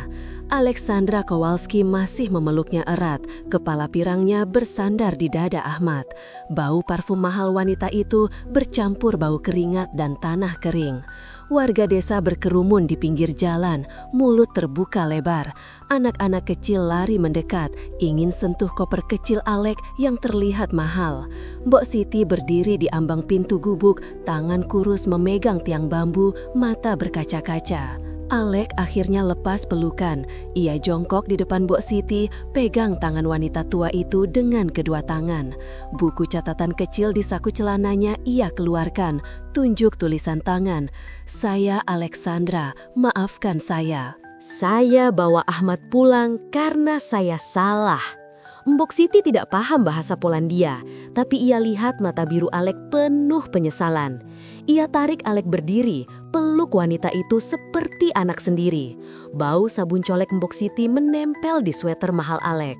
Aleksandra Kowalski masih memeluknya erat. Kepala pirangnya bersandar di dada Ahmad. Bau parfum mahal wanita itu bercampur bau keringat dan tanah kering. Warga desa berkerumun di pinggir jalan, mulut terbuka lebar. Anak-anak kecil lari mendekat, ingin sentuh koper kecil Alek yang terlihat mahal. Mbok Siti berdiri di ambang pintu gubuk, tangan kurus memegang tiang bambu, mata berkaca-kaca. Alek akhirnya lepas pelukan. Ia jongkok di depan Mbok Siti, pegang tangan wanita tua itu dengan kedua tangan. Buku catatan kecil di saku celananya ia keluarkan, tunjuk tulisan tangan. "Saya Alexandra, maafkan saya." Saya bawa Ahmad pulang karena saya salah. Mbok Siti tidak paham bahasa Polandia, tapi ia lihat mata biru Alek penuh penyesalan. Ia tarik Alek berdiri, peluk wanita itu seperti anak sendiri. Bau sabun colek Mbok Siti menempel di sweter mahal Alek.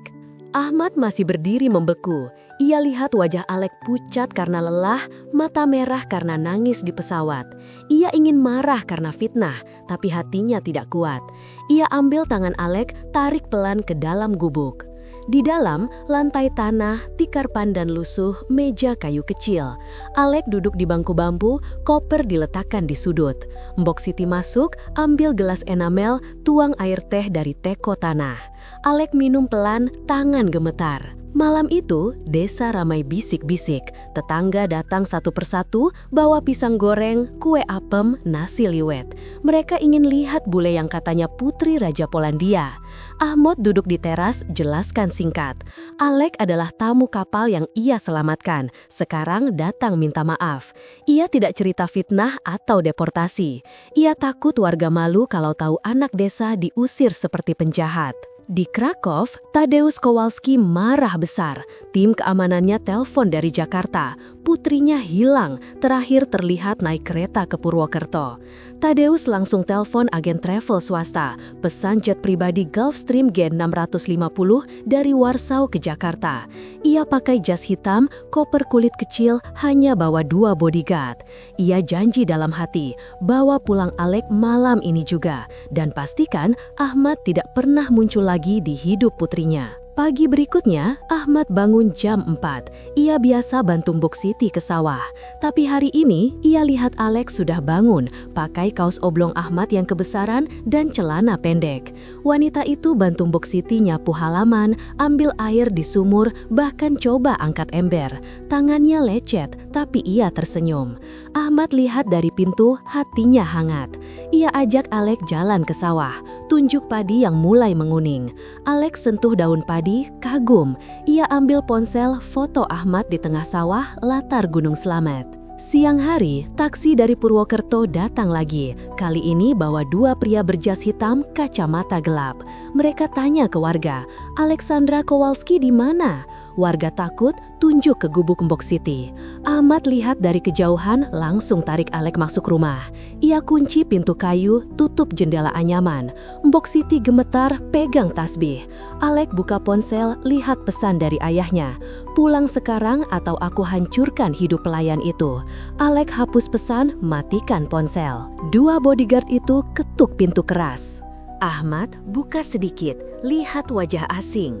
Ahmad masih berdiri membeku. Ia lihat wajah Alek pucat karena lelah, mata merah karena nangis di pesawat. Ia ingin marah karena fitnah, tapi hatinya tidak kuat. Ia ambil tangan Alek, tarik pelan ke dalam gubuk. Di dalam, lantai tanah, tikar pandan lusuh, meja kayu kecil. Alek duduk di bangku bambu, koper diletakkan di sudut. Mbok Siti masuk, ambil gelas enamel, tuang air teh dari teko tanah. Alek minum pelan, tangan gemetar. Malam itu, desa ramai bisik-bisik. Tetangga datang satu persatu, bawa pisang goreng, kue apem, nasi liwet. Mereka ingin lihat bule yang katanya putri Raja Polandia. Ahmad duduk di teras, jelaskan singkat. Alek adalah tamu kapal yang ia selamatkan. Sekarang datang minta maaf. Ia tidak cerita fitnah atau deportasi. Ia takut warga malu kalau tahu anak desa diusir seperti penjahat. Di Krakow, Tadeusz Kowalski marah besar. Tim keamanannya telepon dari Jakarta. Putrinya hilang, terakhir terlihat naik kereta ke Purwokerto. Tadeusz langsung telepon agen travel swasta, pesan jet pribadi Gulfstream G650 dari Warsaw ke Jakarta. Ia pakai jas hitam, koper kulit kecil, hanya bawa 2 bodyguard. Ia janji dalam hati, bawa pulang Alek malam ini juga, dan pastikan Ahmad tidak pernah muncul lagi di hidup putrinya. Pagi berikutnya, Ahmad bangun jam 4. Ia biasa bantu Mbok Siti ke sawah. Tapi hari ini, ia lihat Alek sudah bangun, pakai kaos oblong Ahmad yang kebesaran dan celana pendek. Wanita itu bantu Mbok Siti nyapu halaman, ambil air di sumur, bahkan coba angkat ember. Tangannya lecet, tapi ia tersenyum. Ahmad lihat dari pintu, hatinya hangat. Ia ajak Alek jalan ke sawah, tunjuk padi yang mulai menguning. Alek sentuh daun padi, kagum. Ia ambil ponsel, foto Ahmad di tengah sawah, latar Gunung Slamet. Siang hari, taksi dari Purwokerto datang lagi. Kali ini bawa 2 pria berjas hitam, kacamata gelap. Mereka tanya ke warga, "Alexandra Kowalski di mana?" Warga takut, tunjuk ke gubuk Mbok Siti. Ahmad lihat dari kejauhan, langsung tarik Alek masuk rumah. Ia kunci pintu kayu, tutup jendela anyaman. Mbok Siti gemetar, pegang tasbih. Alek buka ponsel, lihat pesan dari ayahnya. "Pulang sekarang atau aku hancurkan hidup pelayan itu." Alek hapus pesan, matikan ponsel. 2 bodyguard itu ketuk pintu keras. Ahmad buka sedikit, lihat wajah asing.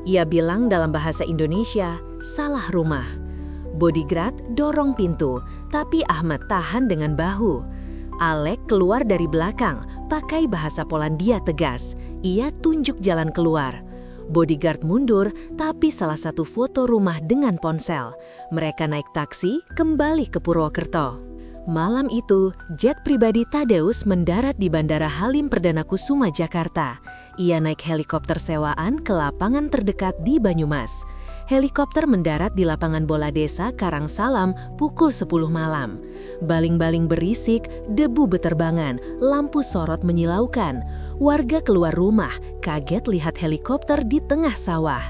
Ia bilang dalam bahasa Indonesia, "Salah rumah." Bodyguard dorong pintu, tapi Ahmad tahan dengan bahu. Alek keluar dari belakang, pakai bahasa Polandia tegas. Ia tunjuk jalan keluar. Bodyguard mundur, tapi salah satu foto rumah dengan ponsel. Mereka naik taksi, kembali ke Purwokerto. Malam itu, jet pribadi Tadeusz mendarat di Bandara Halim Perdana Kusuma, Jakarta. Ia naik helikopter sewaan ke lapangan terdekat di Banyumas. Helikopter mendarat di lapangan bola desa Karangsalam pukul 10 malam. Baling-baling berisik, debu beterbangan, lampu sorot menyilaukan. Warga keluar rumah, kaget lihat helikopter di tengah sawah.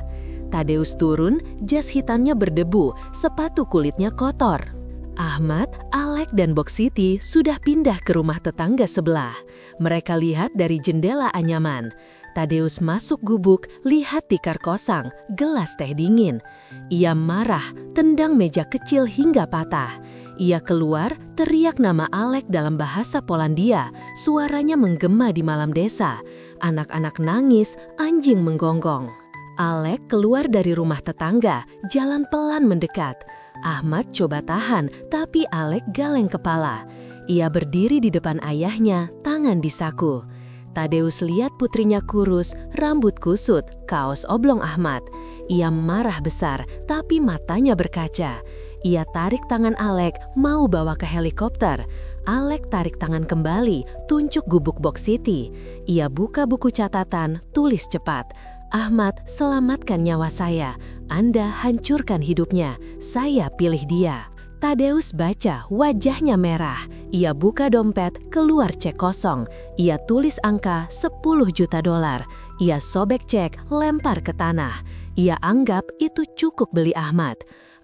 Tadeusz turun, jas hitamnya berdebu, sepatu kulitnya kotor. Ahmad, Alek, dan Mbok Siti sudah pindah ke rumah tetangga sebelah. Mereka lihat dari jendela anyaman. Tadeusz masuk gubuk, lihat tikar kosong, gelas teh dingin. Ia marah, tendang meja kecil hingga patah. Ia keluar, teriak nama Alek dalam bahasa Polandia. Suaranya menggema di malam desa. Anak-anak nangis, anjing menggonggong. Alek keluar dari rumah tetangga, jalan pelan mendekat. Ahmad coba tahan, tapi Alek galeng kepala. Ia berdiri di depan ayahnya, tangan di saku. Tadeus lihat putrinya kurus, rambut kusut, kaos oblong Ahmad. Ia marah besar, tapi matanya berkaca. Ia tarik tangan Alek, mau bawa ke helikopter. Alek tarik tangan kembali, tunjuk gubuk box Siti. Ia buka buku catatan, tulis cepat. Ahmad, selamatkan nyawa saya. Anda hancurkan hidupnya. Saya pilih dia. Tadeus baca, wajahnya merah. Ia buka dompet, keluar cek kosong. Ia tulis angka $10 juta. Ia sobek cek, lempar ke tanah. Ia anggap itu cukup beli Ahmad.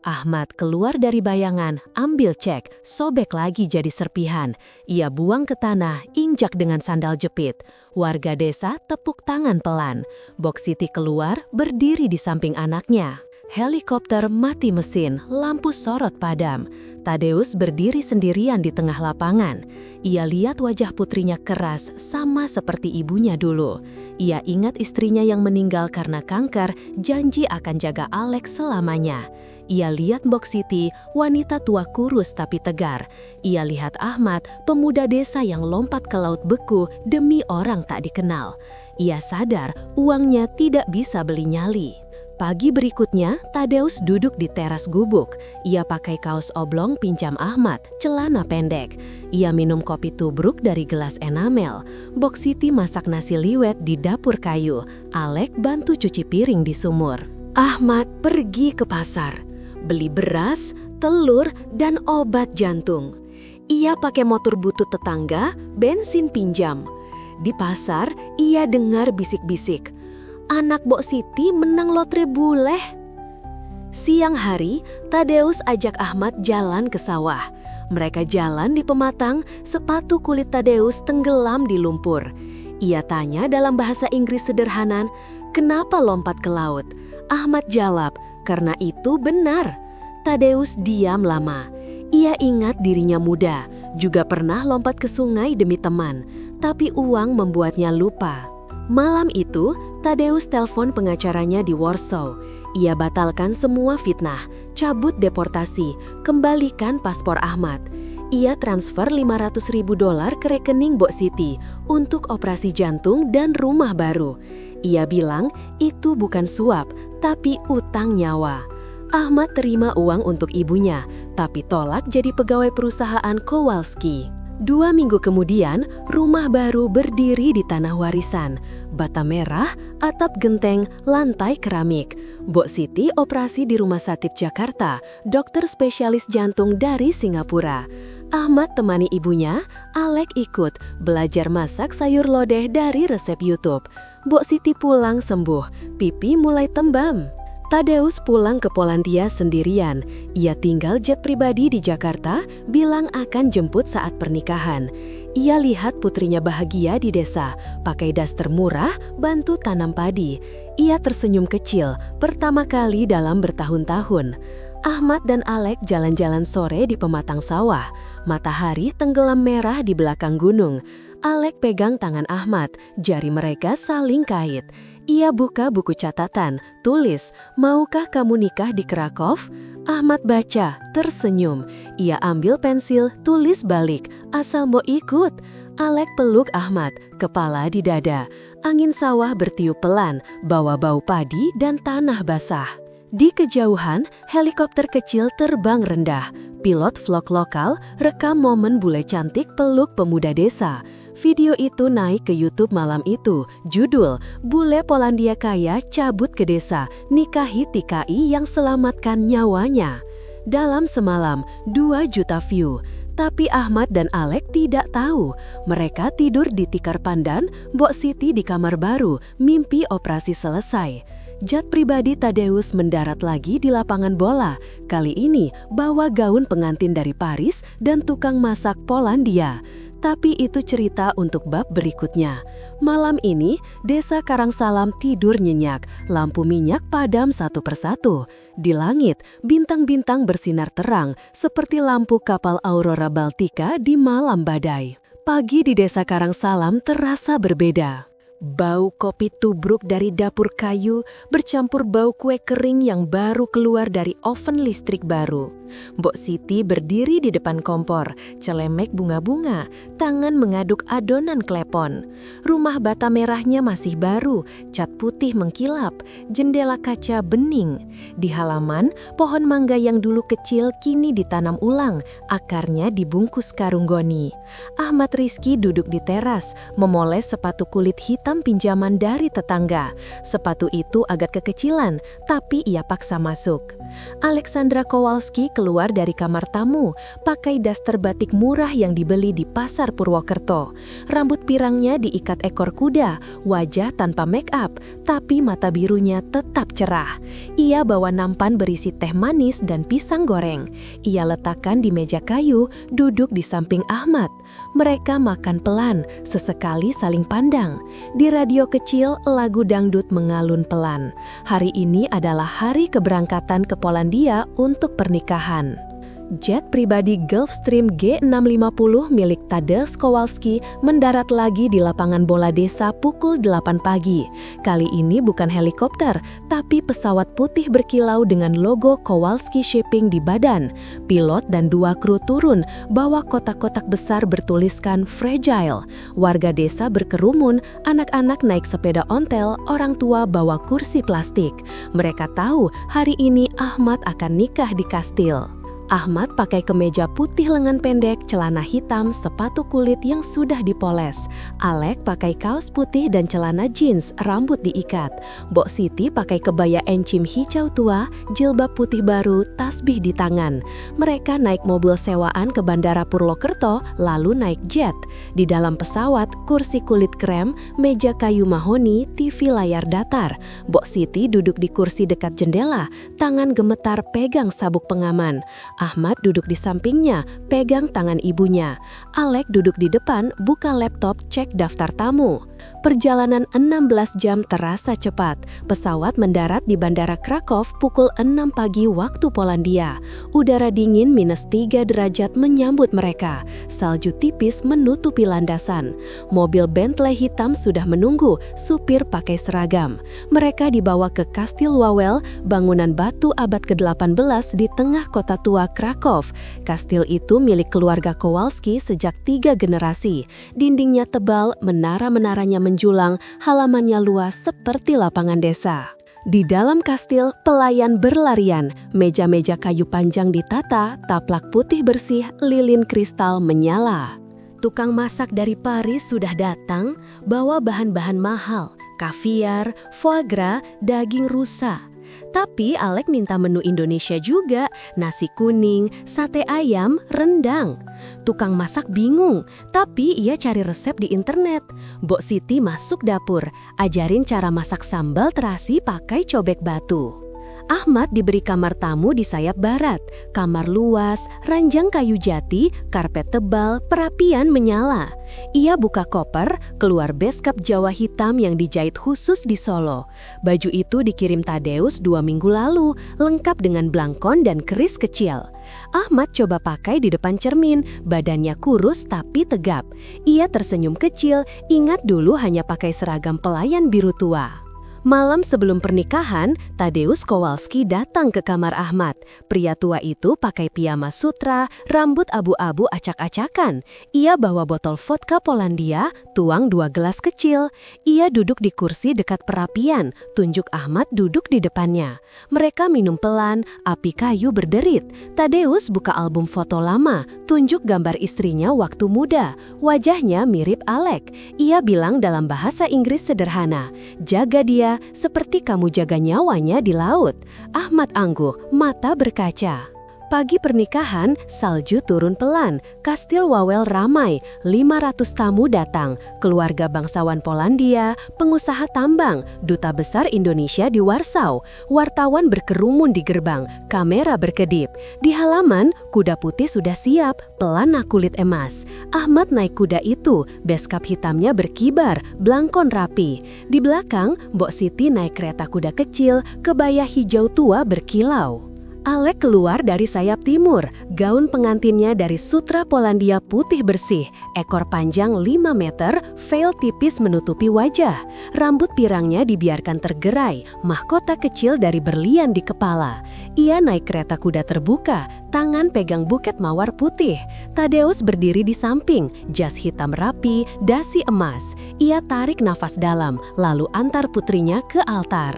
Ahmad keluar dari bayangan, ambil cek, sobek lagi jadi serpihan. Ia buang ke tanah, injak dengan sandal jepit. Warga desa tepuk tangan pelan. Box Siti keluar, berdiri di samping anaknya. Helikopter mati mesin, lampu sorot padam. Tadeus berdiri sendirian di tengah lapangan. Ia lihat wajah putrinya keras, sama seperti ibunya dulu. Ia ingat istrinya yang meninggal karena kanker, janji akan jaga Alek selamanya. Ia lihat Box Siti, wanita tua kurus tapi tegar. Ia lihat Ahmad, pemuda desa yang lompat ke laut beku demi orang tak dikenal. Ia sadar uangnya tidak bisa beli nyali. Pagi berikutnya, Tadeus duduk di teras gubuk. Ia pakai kaos oblong pinjam Ahmad, celana pendek. Ia minum kopi tubruk dari gelas enamel. Box Siti masak nasi liwet di dapur kayu. Alek bantu cuci piring di sumur. Ahmad pergi ke pasar, beli beras, telur, dan obat jantung. Ia pakai motor butut tetangga, bensin pinjam. Di pasar, ia dengar bisik-bisik. Anak Box Siti menang lotre bule. Siang hari, Tadeus ajak Ahmad jalan ke sawah. Mereka jalan di pematang, sepatu kulit Tadeus tenggelam di lumpur. Ia tanya dalam bahasa Inggris sederhana, "Kenapa lompat ke laut?" Ahmad jawab, "Karena itu benar." Tadeus diam lama. Ia ingat dirinya muda, juga pernah lompat ke sungai demi teman, tapi uang membuatnya lupa. Malam itu, Tadeus telepon pengacaranya di Warsaw. Ia batalkan semua fitnah, cabut deportasi, kembalikan paspor Ahmad. Ia transfer $500.000 ke rekening Box Siti untuk operasi jantung dan rumah baru. Ia bilang itu bukan suap, tapi utang nyawa. Ahmad terima uang untuk ibunya, tapi tolak jadi pegawai perusahaan Kowalski. 2 minggu kemudian, rumah baru berdiri di tanah warisan. Bata merah, atap genteng, lantai keramik. Box Siti operasi di Rumah Sakit Jakarta, dokter spesialis jantung dari Singapura. Ahmad temani ibunya, Alek ikut, belajar masak sayur lodeh dari resep YouTube. Box Siti pulang sembuh, pipi mulai tembam. Tadeus pulang ke Polandia sendirian. Ia tinggal jet pribadi di Jakarta, bilang akan jemput saat pernikahan. Ia lihat putrinya bahagia di desa, pakai daster murah, bantu tanam padi. Ia tersenyum kecil, pertama kali dalam bertahun-tahun. Ahmad dan Alek jalan-jalan sore di pematang sawah. Matahari tenggelam merah di belakang gunung. Alek pegang tangan Ahmad, jari mereka saling kait. Ia buka buku catatan, tulis, "Maukah kamu nikah di Krakow?" Ahmad baca, tersenyum. Ia ambil pensil, tulis balik, "Asal mau ikut." Alek peluk Ahmad, kepala di dada. Angin sawah bertiup pelan, bawa bau padi dan tanah basah. Di kejauhan, helikopter kecil terbang rendah. Pilot vlog lokal rekam momen bule cantik peluk pemuda desa. Video itu naik ke YouTube malam itu. Judul, "Bule Polandia Kaya Cabut ke Desa, Nikahi TKI yang Selamatkan Nyawanya." Dalam semalam, 2 juta view. Tapi Ahmad dan Alek tidak tahu. Mereka tidur di tikar pandan, Box Siti di kamar baru, mimpi operasi selesai. Jet pribadi Tadeus mendarat lagi di lapangan bola. Kali ini bawa gaun pengantin dari Paris dan tukang masak Polandia. Tapi itu cerita untuk bab berikutnya. Malam ini, desa Karangsalam tidur nyenyak, lampu minyak padam satu persatu. Di langit, bintang-bintang bersinar terang seperti lampu kapal Aurora Baltica di malam badai. Pagi di desa Karangsalam terasa berbeda. Bau kopi tubruk dari dapur kayu bercampur bau kue kering yang baru keluar dari oven listrik baru. Mbok Siti berdiri di depan kompor, celemek bunga-bunga, tangan mengaduk adonan klepon. Rumah bata merahnya masih baru, cat putih mengkilap, jendela kaca bening. Di halaman, pohon mangga yang dulu kecil kini ditanam ulang, akarnya dibungkus karung goni. Ahmad Rizky duduk di teras, memoles sepatu kulit hitam pinjaman dari tetangga. Sepatu itu agak kekecilan, tapi ia paksa masuk. Alexandra Kowalski keluar dari kamar tamu, pakai daster batik murah yang dibeli di pasar Purwokerto. Rambut pirangnya diikat ekor kuda, wajah tanpa make up, tapi mata birunya tetap cerah. Ia bawa nampan berisi teh manis dan pisang goreng. Ia letakkan di meja kayu, duduk di samping Ahmad. Mereka makan pelan, sesekali saling pandang. Di radio kecil, lagu dangdut mengalun pelan. Hari ini adalah hari keberangkatan ke Polandia untuk pernikahan. Jet pribadi Gulfstream G650 milik Tadeusz Kowalski mendarat lagi di lapangan bola desa pukul 8 pagi. Kali ini bukan helikopter, tapi pesawat putih berkilau dengan logo Kowalski Shipping di badan. Pilot dan 2 kru turun, bawa kotak-kotak besar bertuliskan Fragile. Warga desa berkerumun, anak-anak naik sepeda ontel, orang tua bawa kursi plastik. Mereka tahu hari ini Ahmad akan nikah di kastil. Ahmad pakai kemeja putih lengan pendek, celana hitam, sepatu kulit yang sudah dipoles. Alek pakai kaos putih dan celana jeans, rambut diikat. Mbok Siti pakai kebaya encim hijau tua, jilbab putih baru, tasbih di tangan. Mereka naik mobil sewaan ke Bandara Purwokerto, lalu naik jet. Di dalam pesawat, kursi kulit krem, meja kayu mahoni, TV layar datar. Mbok Siti duduk di kursi dekat jendela, tangan gemetar pegang sabuk pengaman. Ahmad duduk di sampingnya, pegang tangan ibunya. Alek duduk di depan, buka laptop, cek daftar tamu. Perjalanan 16 jam terasa cepat. Pesawat mendarat di Bandara Krakow pukul 6 pagi waktu Polandia. Udara dingin -3 derajat menyambut mereka. Salju tipis menutupi landasan. Mobil Bentley hitam sudah menunggu, supir pakai seragam. Mereka dibawa ke Kastil Wawel, bangunan batu abad ke-18 di tengah kota tua Krakow. Kastil itu milik keluarga Kowalski sejak 3 generasi. Dindingnya tebal, menara-menaranya menjulang, halamannya luas seperti lapangan desa. Di dalam kastil, pelayan berlarian, meja-meja kayu panjang ditata, taplak putih bersih, lilin kristal menyala. Tukang masak dari Paris sudah datang, bawa bahan-bahan mahal, kaviar, foie gras, daging rusa. Tapi Alek minta menu Indonesia juga, nasi kuning, sate ayam, rendang. Tukang masak bingung, tapi ia cari resep di internet. Mbok Siti masuk dapur, ajarin cara masak sambal terasi pakai cobek batu. Ahmad diberi kamar tamu di sayap barat, kamar luas, ranjang kayu jati, karpet tebal, perapian menyala. Ia buka koper, keluar beskap Jawa hitam yang dijahit khusus di Solo. Baju itu dikirim Tadeusz 2 minggu lalu, lengkap dengan blangkon dan keris kecil. Ahmad coba pakai di depan cermin, badannya kurus tapi tegap. Ia tersenyum kecil, ingat dulu hanya pakai seragam pelayan biru tua. Malam sebelum pernikahan, Tadeusz Kowalski datang ke kamar Ahmad. Pria tua itu pakai piyama sutra, rambut abu-abu acak-acakan. Ia bawa botol vodka Polandia, tuang 2 gelas kecil. Ia duduk di kursi dekat perapian, tunjuk Ahmad duduk di depannya. Mereka minum pelan, api kayu berderit. Tadeusz buka album foto lama, tunjuk gambar istrinya waktu muda. Wajahnya mirip Alek. Ia bilang dalam bahasa Inggris sederhana, "Jaga dia seperti kamu jaga nyawanya di laut." Ahmad angguk, mata berkaca. Pagi pernikahan, salju turun pelan. Kastil Wawel ramai, 500 tamu datang. Keluarga bangsawan Polandia, pengusaha tambang, duta besar Indonesia di Warsaw. Wartawan berkerumun di gerbang, kamera berkedip. Di halaman, kuda putih sudah siap, pelana kulit emas. Ahmad naik kuda itu, beskap hitamnya berkibar, blangkon rapi. Di belakang, Mbok Siti naik kereta kuda kecil, kebaya hijau tua berkilau. Alek keluar dari sayap timur, gaun pengantinnya dari sutra Polandia putih bersih, ekor panjang 5 meter, veil tipis menutupi wajah. Rambut pirangnya dibiarkan tergerai, mahkota kecil dari berlian di kepala. Ia naik kereta kuda terbuka, tangan pegang buket mawar putih. Tadeus berdiri di samping, jas hitam rapi, dasi emas. Ia tarik nafas dalam, lalu antar putrinya ke altar.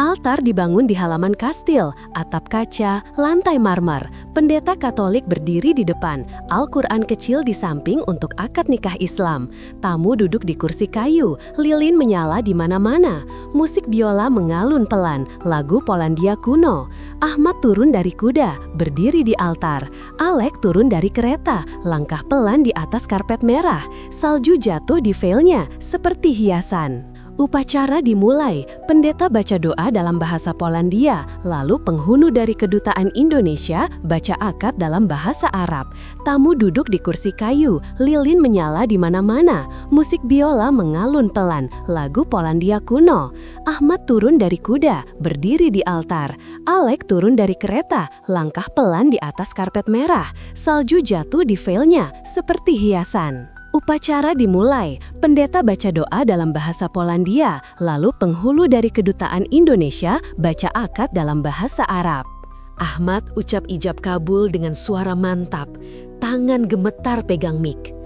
Altar dibangun di halaman kastil, atap kaca, lantai marmer. Pendeta Katolik berdiri di depan, Al-Quran kecil di samping untuk akad nikah Islam. Tamu duduk di kursi kayu, lilin menyala di mana-mana. Musik biola mengalun pelan, lagu Polandia kuno. Ahmad turun dari kuda, berdiri di altar. Alek turun dari kereta, langkah pelan di atas karpet merah. Salju jatuh di veilnya, seperti hiasan. Upacara dimulai, pendeta baca doa dalam bahasa Polandia, lalu penghulu dari kedutaan Indonesia baca akad dalam bahasa Arab. Tamu duduk di kursi kayu, lilin menyala di mana-mana, musik biola mengalun pelan, lagu Polandia kuno. Ahmad turun dari kuda, berdiri di altar. Alek turun dari kereta, langkah pelan di atas karpet merah. Salju jatuh di veilnya, seperti hiasan. Upacara dimulai, pendeta baca doa dalam bahasa Polandia, lalu penghulu dari kedutaan Indonesia baca akad dalam bahasa Arab. Ahmad ucap ijab kabul dengan suara mantap, tangan gemetar pegang mik.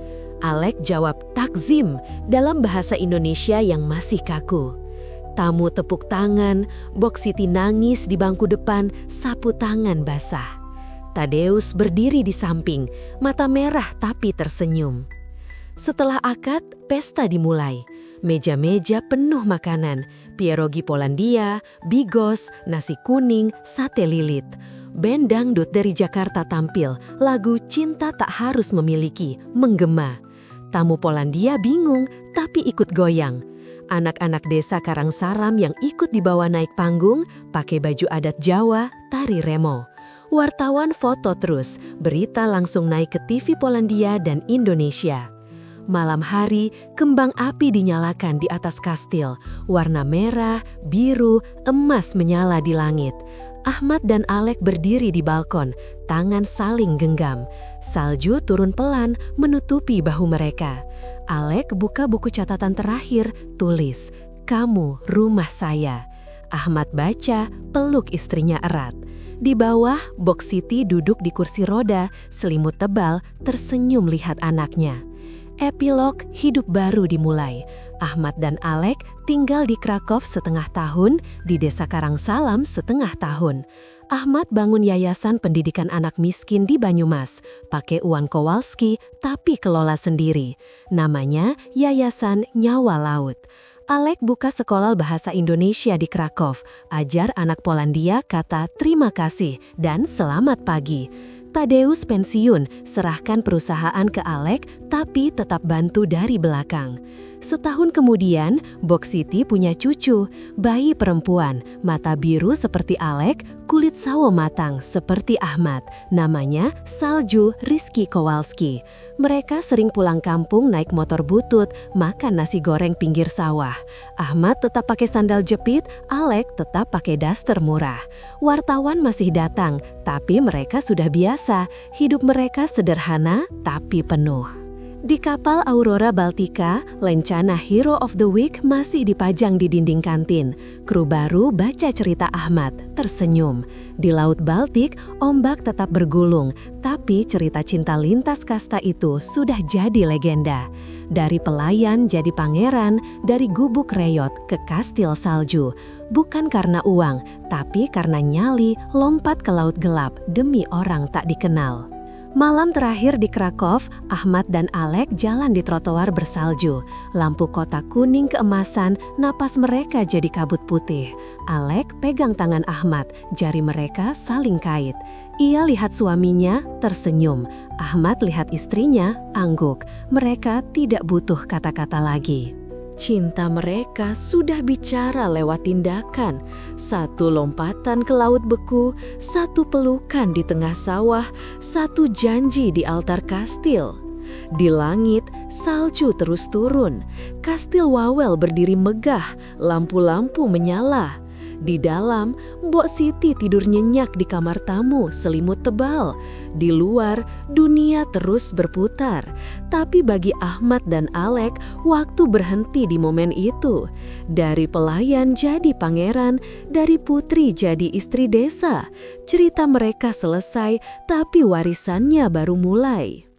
Alek jawab takzim dalam bahasa Indonesia yang masih kaku. Tamu tepuk tangan, Boksiti nangis di bangku depan, sapu tangan basah. Tadeus berdiri di samping, mata merah tapi tersenyum. Setelah akad, pesta dimulai. Meja-meja penuh makanan, pierogi Polandia, bigos, nasi kuning, sate lilit. Band dangdut dari Jakarta tampil, lagu Cinta Tak Harus Memiliki, menggema. Tamu Polandia bingung, tapi ikut goyang. Anak-anak desa Karangsaram yang ikut dibawa naik panggung, pakai baju adat Jawa, tari remo. Wartawan foto terus, berita langsung naik ke TV Polandia dan Indonesia. Malam hari, kembang api dinyalakan di atas kastil. Warna merah, biru, emas menyala di langit. Ahmad dan Alek berdiri di balkon, tangan saling genggam. Salju turun pelan, menutupi bahu mereka. Alek buka buku catatan terakhir, tulis, "Kamu rumah saya." Ahmad baca, peluk istrinya erat. Di bawah, Boksiti duduk di kursi roda, selimut tebal, tersenyum lihat anaknya. Epilog hidup baru dimulai. Ahmad dan Alek tinggal di Krakow setengah tahun, di desa Karangsalam setengah tahun. Ahmad bangun yayasan pendidikan anak miskin di Banyumas, pakai uang Kowalski tapi kelola sendiri. Namanya Yayasan Nyawa Laut. Alek buka sekolah bahasa Indonesia di Krakow, ajar anak Polandia kata terima kasih dan selamat pagi. Tadeus pensiun, serahkan perusahaan ke Alek, tapi tetap bantu dari belakang. Setahun kemudian, Boksiti punya cucu, bayi perempuan, mata biru seperti Alek, kulit sawo matang seperti Ahmad. Namanya Salju Rizky Kowalski. Mereka sering pulang kampung naik motor butut, makan nasi goreng pinggir sawah. Ahmad tetap pakai sandal jepit, Alek tetap pakai daster murah. Wartawan masih datang, tapi mereka sudah biasa. Hidup mereka sederhana tapi penuh. Di kapal Aurora Baltica, lencana Hero of the Week masih dipajang di dinding kantin. Kru baru baca cerita Ahmad, tersenyum. Di Laut Baltik, ombak tetap bergulung, tapi cerita cinta lintas kasta itu sudah jadi legenda. Dari pelayan jadi pangeran, dari gubuk reyot ke kastil salju. Bukan karena uang, tapi karena nyali lompat ke laut gelap demi orang tak dikenal. Malam terakhir di Krakow, Ahmad dan Alek jalan di trotoar bersalju. Lampu kota kuning keemasan, napas mereka jadi kabut putih. Alek pegang tangan Ahmad, jari mereka saling kait. Ia lihat suaminya, tersenyum. Ahmad lihat istrinya, angguk. Mereka tidak butuh kata-kata lagi. Cinta mereka sudah bicara lewat tindakan. Satu lompatan ke laut beku, satu pelukan di tengah sawah, satu janji di altar kastil. Di langit, salju terus turun. Kastil Wawel berdiri megah, lampu-lampu menyala. Di dalam, Mbok Siti tidur nyenyak di kamar tamu, selimut tebal. Di luar, dunia terus berputar. Tapi bagi Ahmad dan Alek, waktu berhenti di momen itu. Dari pelayan jadi pangeran, dari putri jadi istri desa. Cerita mereka selesai, tapi warisannya baru mulai.